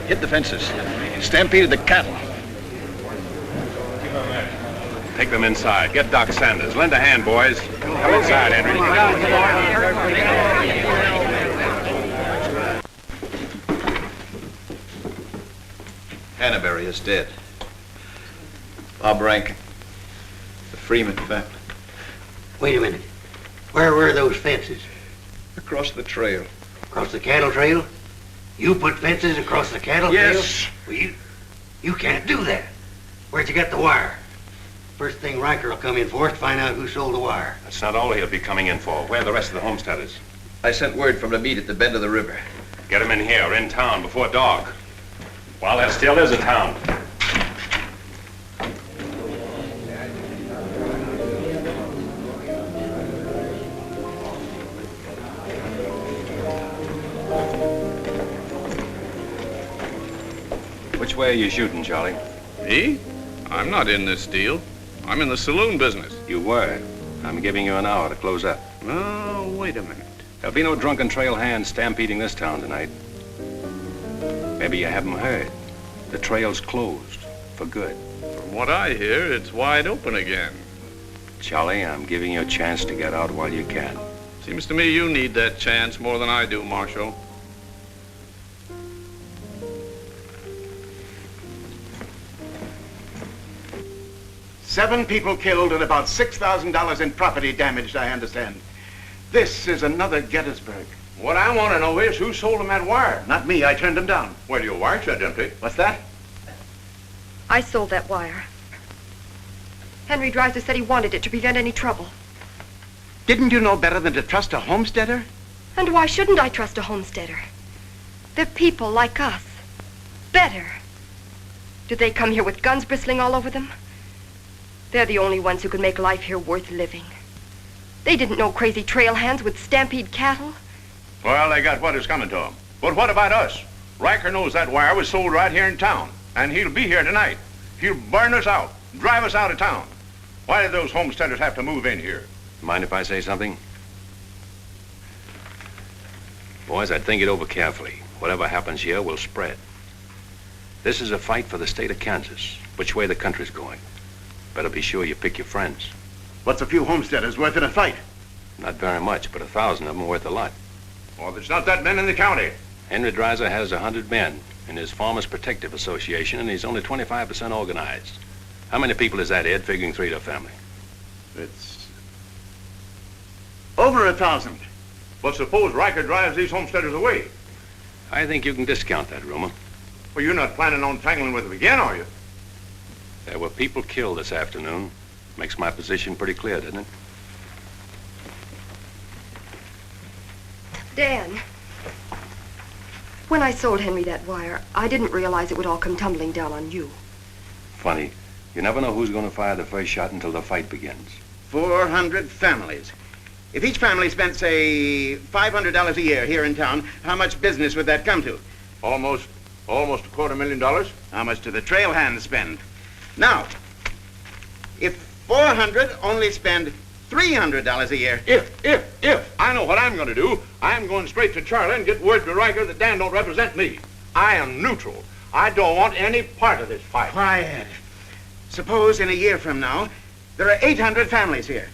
Hit the fences. Stampeded the cattle. Take them inside. Get Doc Sanders. Lend a hand, boys. Come inside, Henry. Hannaberry is dead. Bob Rankin. The Freeman family. Wait a minute. Where were those fences? Across the trail. Across the cattle trail? You put fences across the cattle trail? Yes. Well, you can't do that. Where'd you get the wire? First thing Riker will come in for is to find out who sold the wire. That's not all he'll be coming in for. Where are the rest of the homesteaders? I sent word from the meet at the bend of the river. Get them in here, in town, before dark. While there still is a town. Which way are you shooting, Charlie? Me? I'm not in this deal. I'm in the saloon business. You were. I'm giving you an hour to close up. Oh, wait a minute. There'll be no drunken trail hands stampeding this town tonight. Maybe you haven't heard. The trail's closed. For good. From what I hear, it's wide open again. Charlie, I'm giving you a chance to get out while you can. Seems to me you need that chance more than I do, Marshal. Seven people killed and about $6,000 in property damaged, I understand. This is another Gettysburg. What I want to know is who sold him that wire? Not me, I turned them down. Well, your wire said empty. What's that? I sold that wire. Henry Dreiser said he wanted it to prevent any trouble. Didn't you know better than to trust a homesteader? And why shouldn't I trust a homesteader? They're people like us. Better. Do they come here with guns bristling all over them? They're the only ones who can make life here worth living. They didn't know crazy trail hands would stampede cattle. Well, they got what is coming to them. But what about us? Riker knows that wire was sold right here in town, and he'll be here tonight. He'll burn us out, drive us out of town. Why did those homesteaders have to move in here? Mind if I say something? Boys, I'd think it over carefully. Whatever happens here will spread. This is a fight for the state of Kansas, which way the country's going. Better be sure you pick your friends. What's a few homesteaders worth in a fight? Not very much, but 1,000 of them are worth a lot. Well, there's not that many in the county. Henry Dreiser has 100 men in his Farmers Protective Association, and he's only 25% organized. How many people is that, Ed, figuring 3 to a family? It's over 1,000. But suppose Riker drives these homesteaders away. I think you can discount that rumor. Well, you're not planning on tangling with them again, are you? There were people killed this afternoon. Makes my position pretty clear, doesn't it? Dan, when I sold Henry that wire, I didn't realize it would all come tumbling down on you. Funny. You never know who's going to fire the first shot until the fight begins. 400 families. If each family spent, say, $500 a year here in town, how much business would that come to? Almost $250,000. How much do the trail hands spend? Now, if 400 only spend $300 a year. If. I know what I'm going to do. I'm going straight to Charlie and get word to Riker that Dan don't represent me. I am neutral. I don't want any part of this fight. Quiet. Suppose in a year from now, there are 800 families here.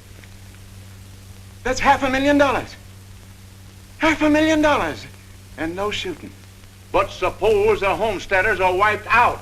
That's $500,000. $500,000. And no shooting. But suppose the homesteaders are wiped out.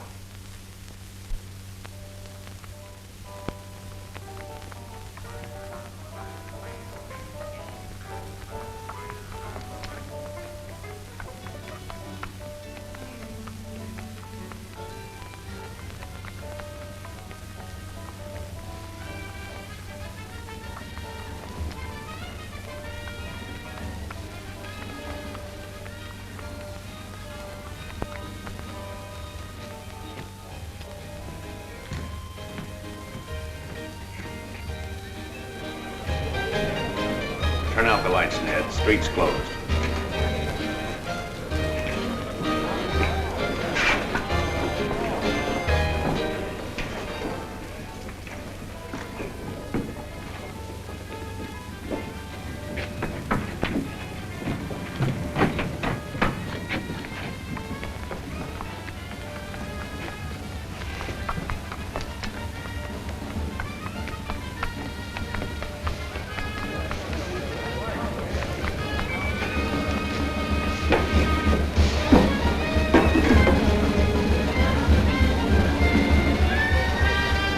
Turn out the lights, Ned. Street's closed.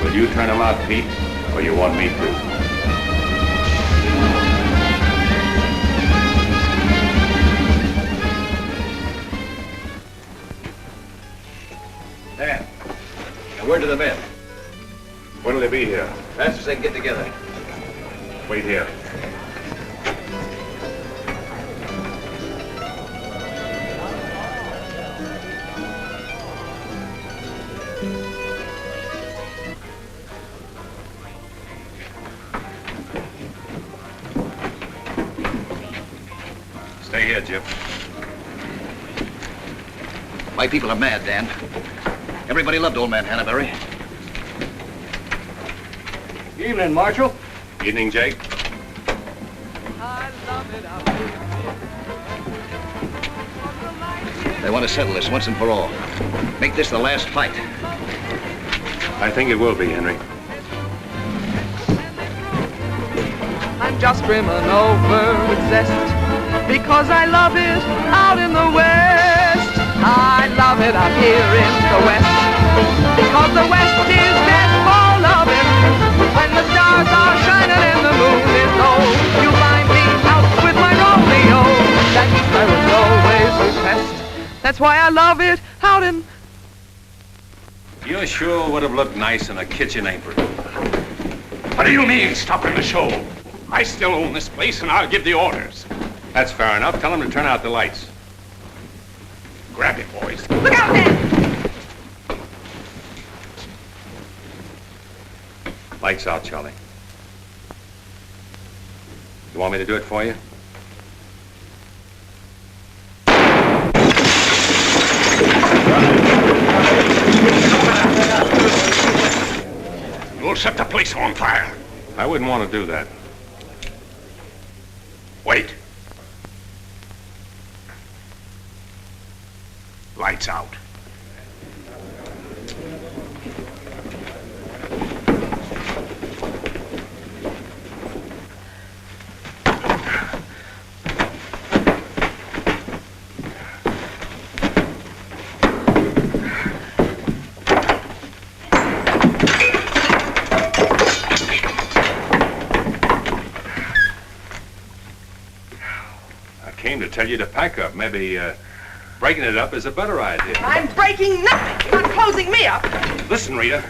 Will you turn them out, Pete, or you want me to? Dan, a word to the men. When'll they be here? Fast as they can get together. Wait here. Stay here, Jim. My people are mad, Dan. Everybody loved old man Hannaberry. Evening, Marshal. Evening, Jake. They want to settle this once and for all. Make this the last fight. I think it will be, Henry. I'm just brimming over with zest because I love it out in the West. I love it out here in the West because the West is best for loving. When the stars are shining and the moon is low, you'll find me out with my Romeo. That East I was always repressed. That's why I love it out in... You sure would have looked nice in a kitchen apron. What do you mean, stopping the show? I still own this place, and I'll give the orders. That's fair enough. Tell them to turn out the lights. Grab it, boys. Look out, Dan! Lights out, Charlie. You want me to do it for you? You'll set the place on fire. I wouldn't want to do that. Wait. Lights out. I came to tell you to pack up. Maybe Breaking it up is a better idea. I'm breaking nothing. You're not closing me up. Listen, Rita.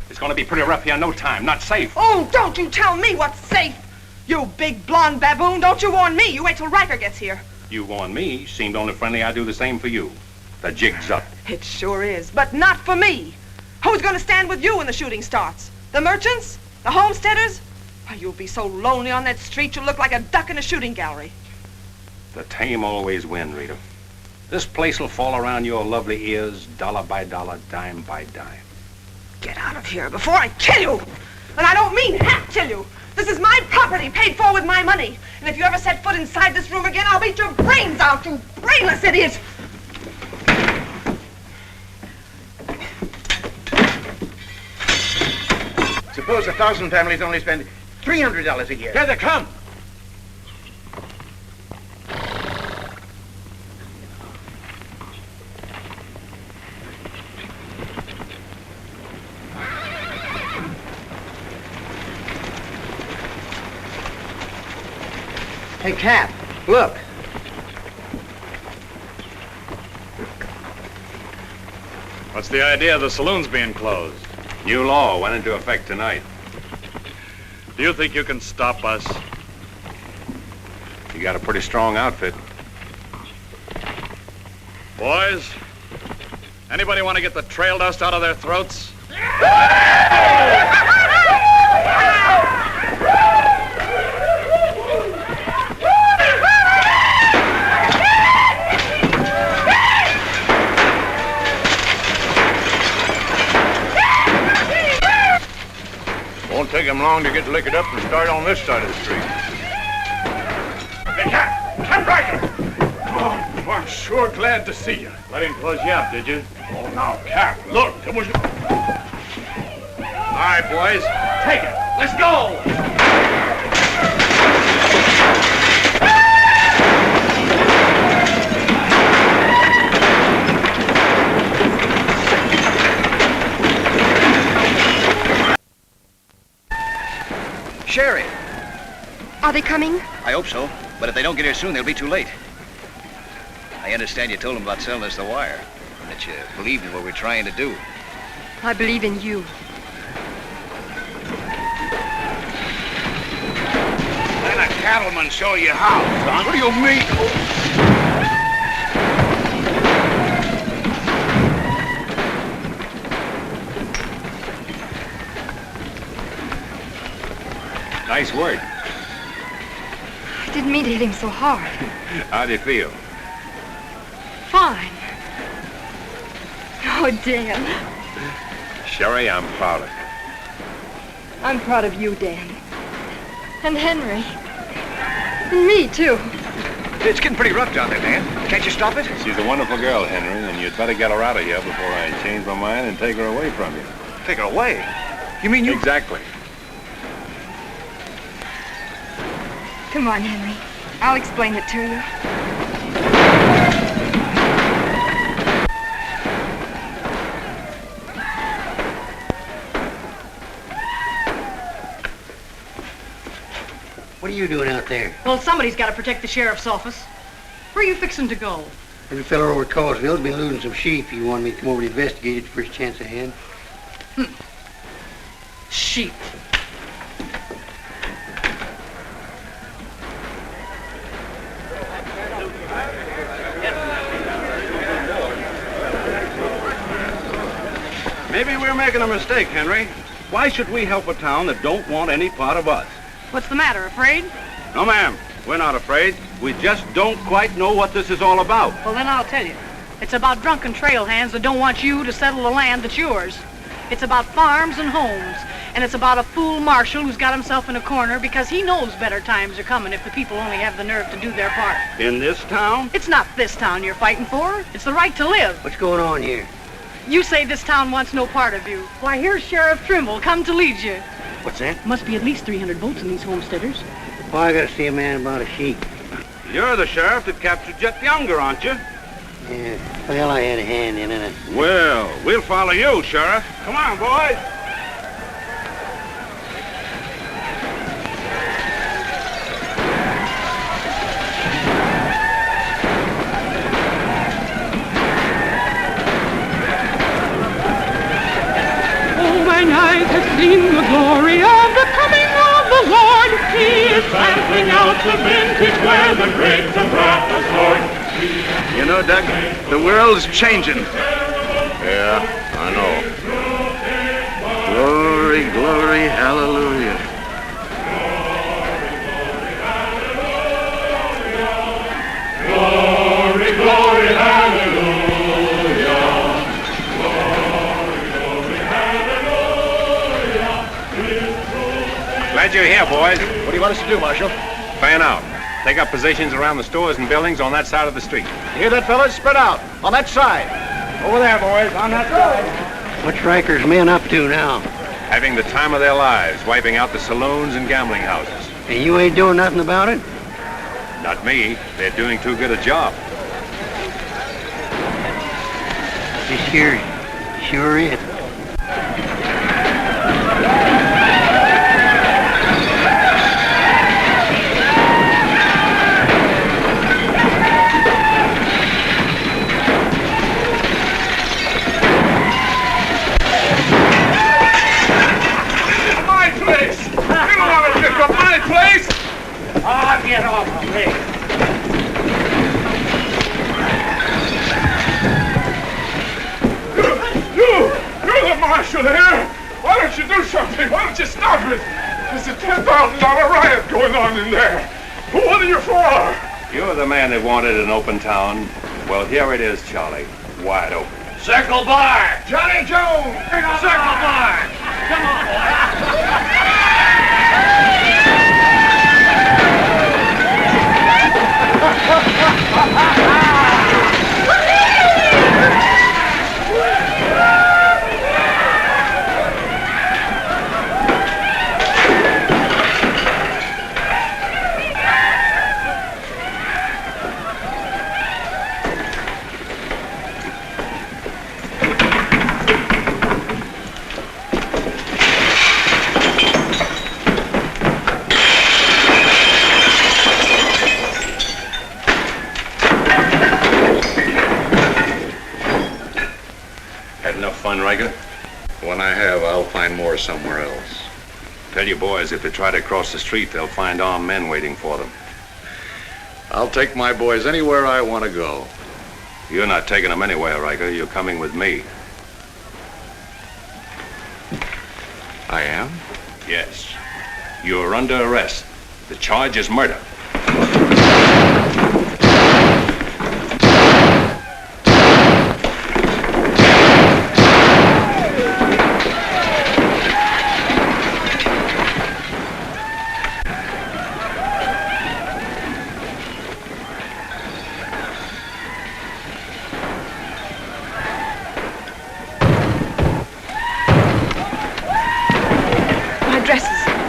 It's going to be pretty rough here in no time. Not safe. Oh, don't you tell me what's safe. You big blonde baboon, don't you warn me. You wait till Riker gets here. You warn me. Seemed only friendly. I'd do the same for you. The jig's up. It sure is, but not for me. Who's going to stand with you when the shooting starts? The merchants? The homesteaders? Oh, you'll be so lonely on that street you'll look like a duck in a shooting gallery. The tame always win, Rita. This place will fall around your lovely ears, dollar by dollar, dime by dime. Get out of here before I kill you! And I don't mean half kill you. This is my property, paid for with my money. And if you ever set foot inside this room again, I'll beat your brains out, you brainless idiot! Suppose 1,000 families only spend $300 a year. Here they come. Hey, Cap, look. What's the idea of the saloons being closed? New law went into effect tonight. Do you think you can stop us? You got a pretty strong outfit. Boys, anybody want to get the trail dust out of their throats? Won't take him long to get liquored up and start on this side of the street. Hey, Cap Riker! Oh, I'm sure glad to see you. Let him close you up, did you? Oh, now, Cap, look, it was... All right, boys, take it. Let's go! Sherry. Are they coming? I hope so, but if they don't get here soon, they'll be too late. I understand you told them about selling us the wire, and that you believed in what we're trying to do. I believe in you. Let a cattleman show you how, son. What do you mean? Nice work. I didn't mean to hit him so hard. How do you feel? Fine. Oh, Dan. Sherry, I'm proud of you. I'm proud of you, Dan. And Henry. And me, too. It's getting pretty rough down there, Dan. Can't you stop it? She's a wonderful girl, Henry, and you'd better get her out of here before I change my mind and take her away from you. Take her away? You mean you... Exactly. Come on, Henry. I'll explain it to you. What are you doing out there? Well, somebody's got to protect the sheriff's office. Where are you fixing to go? There's a fellow over at Causeville's been losing some sheep. He wanted me to come over and investigate it the first chance I had. Sheep. Maybe we're making a mistake, Henry. Why should we help a town that don't want any part of us? What's the matter, afraid? No, ma'am. We're not afraid. We just don't quite know what this is all about. Well, then I'll tell you. It's about drunken trail hands that don't want you to settle the land that's yours. It's about farms and homes. And it's about a fool marshal who's got himself in a corner because he knows better times are coming if the people only have the nerve to do their part. In this town? It's not this town you're fighting for. It's the right to live. What's going on here? You say this town wants no part of you. Why, here's Sheriff Trimble come to lead you. What's that? Must be at least 300 votes in these homesteaders. Why, I gotta see a man about a sheep. You're the sheriff that captured Jet Younger, aren't you? Yeah, well, I had a hand in it. Well, we'll follow you, Sheriff. Come on, boys. mine eyes have seen the glory of the coming of the Lord. He is sampling out the vintage where the grapes of wrath are stored. You know, Doug, the world's changing. Yeah, I know. Glory, glory, hallelujah. Glory, glory, hallelujah. Glad you're here, boys. What do you want us to do, Marshal? Fan out. Take up positions around the stores and buildings on that side of the street. You hear that, fellas? Spread out. On that side. Over there, boys, on that side. What's Riker's men up to now? Having the time of their lives, wiping out the saloons and gambling houses. And you ain't doing nothing about it? Not me. They're doing too good a job. This here sure is. My place! You don't want to pick up my place! Oh, get off me. You're the marshal here! Why don't you do something? Why don't you stop it? There's a $10,000 riot going on in there. What are you for? You're the man that wanted an open town. Well, here it is, Charlie. Wide open. Circle Bar! Johnny Jones! Circle Bar! Come on, Had enough fun, Riker? When I have, I'll find more somewhere else. Tell your boys if they try to cross the street, they'll find armed men waiting for them. I'll take my boys anywhere I want to go. You're not taking them anywhere, Riker. You're coming with me. I am? Yes. You're under arrest. The charge is murder.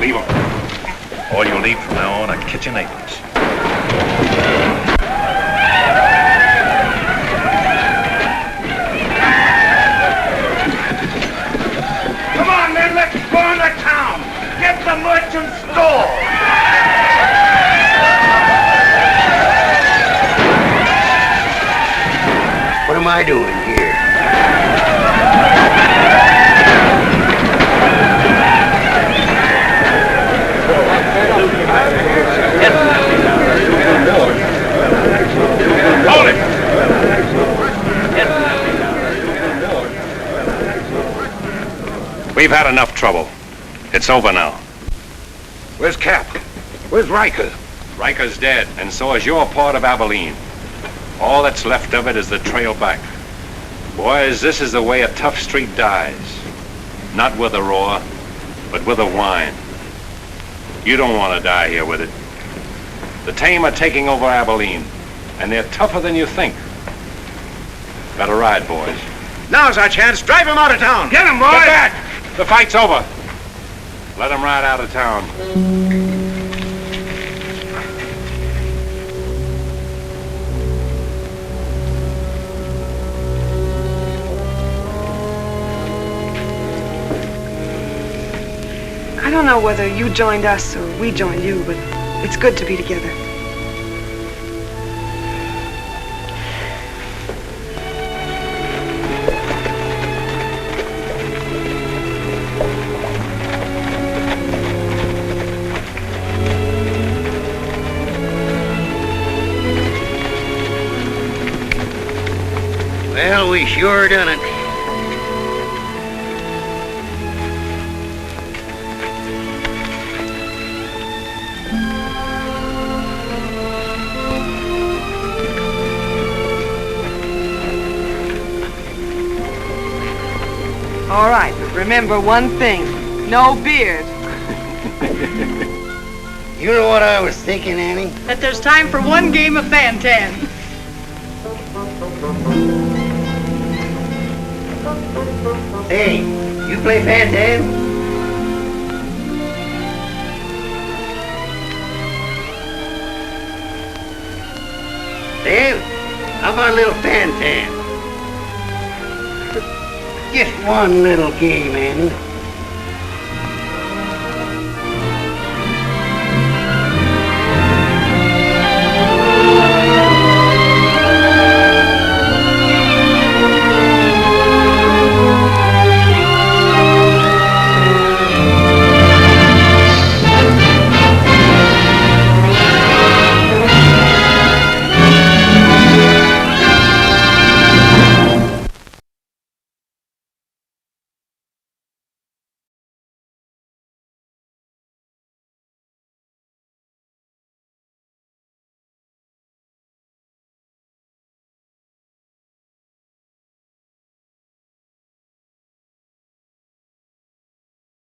Leave them. All you'll need from now on are kitchen aprons. Come on, men, let's burn the town! Get the merchant store! What am I doing here? Hold it! We've had enough trouble. It's over now. Where's Cap? Where's Riker? Riker's dead, and so is your part of Abilene. All that's left of it is the trail back. Boys, this is the way a tough street dies. Not with a roar, but with a whine. You don't want to die here with it. The tame are taking over Abilene, and they're tougher than you think. Better ride, boys. Now's our chance. Drive him out of town. Get him, boys! Get back! The fight's over. Let him ride out of town. I don't know whether you joined us or we joined you, but it's good to be together. We sure done it. All right, but remember one thing. No beard. You know what I was thinking, Annie? That there's time for one game of Fan-Tan. Hey, you play Fan-Tan? Dan, how about a little Fan-Tan? Just one little game, Annie.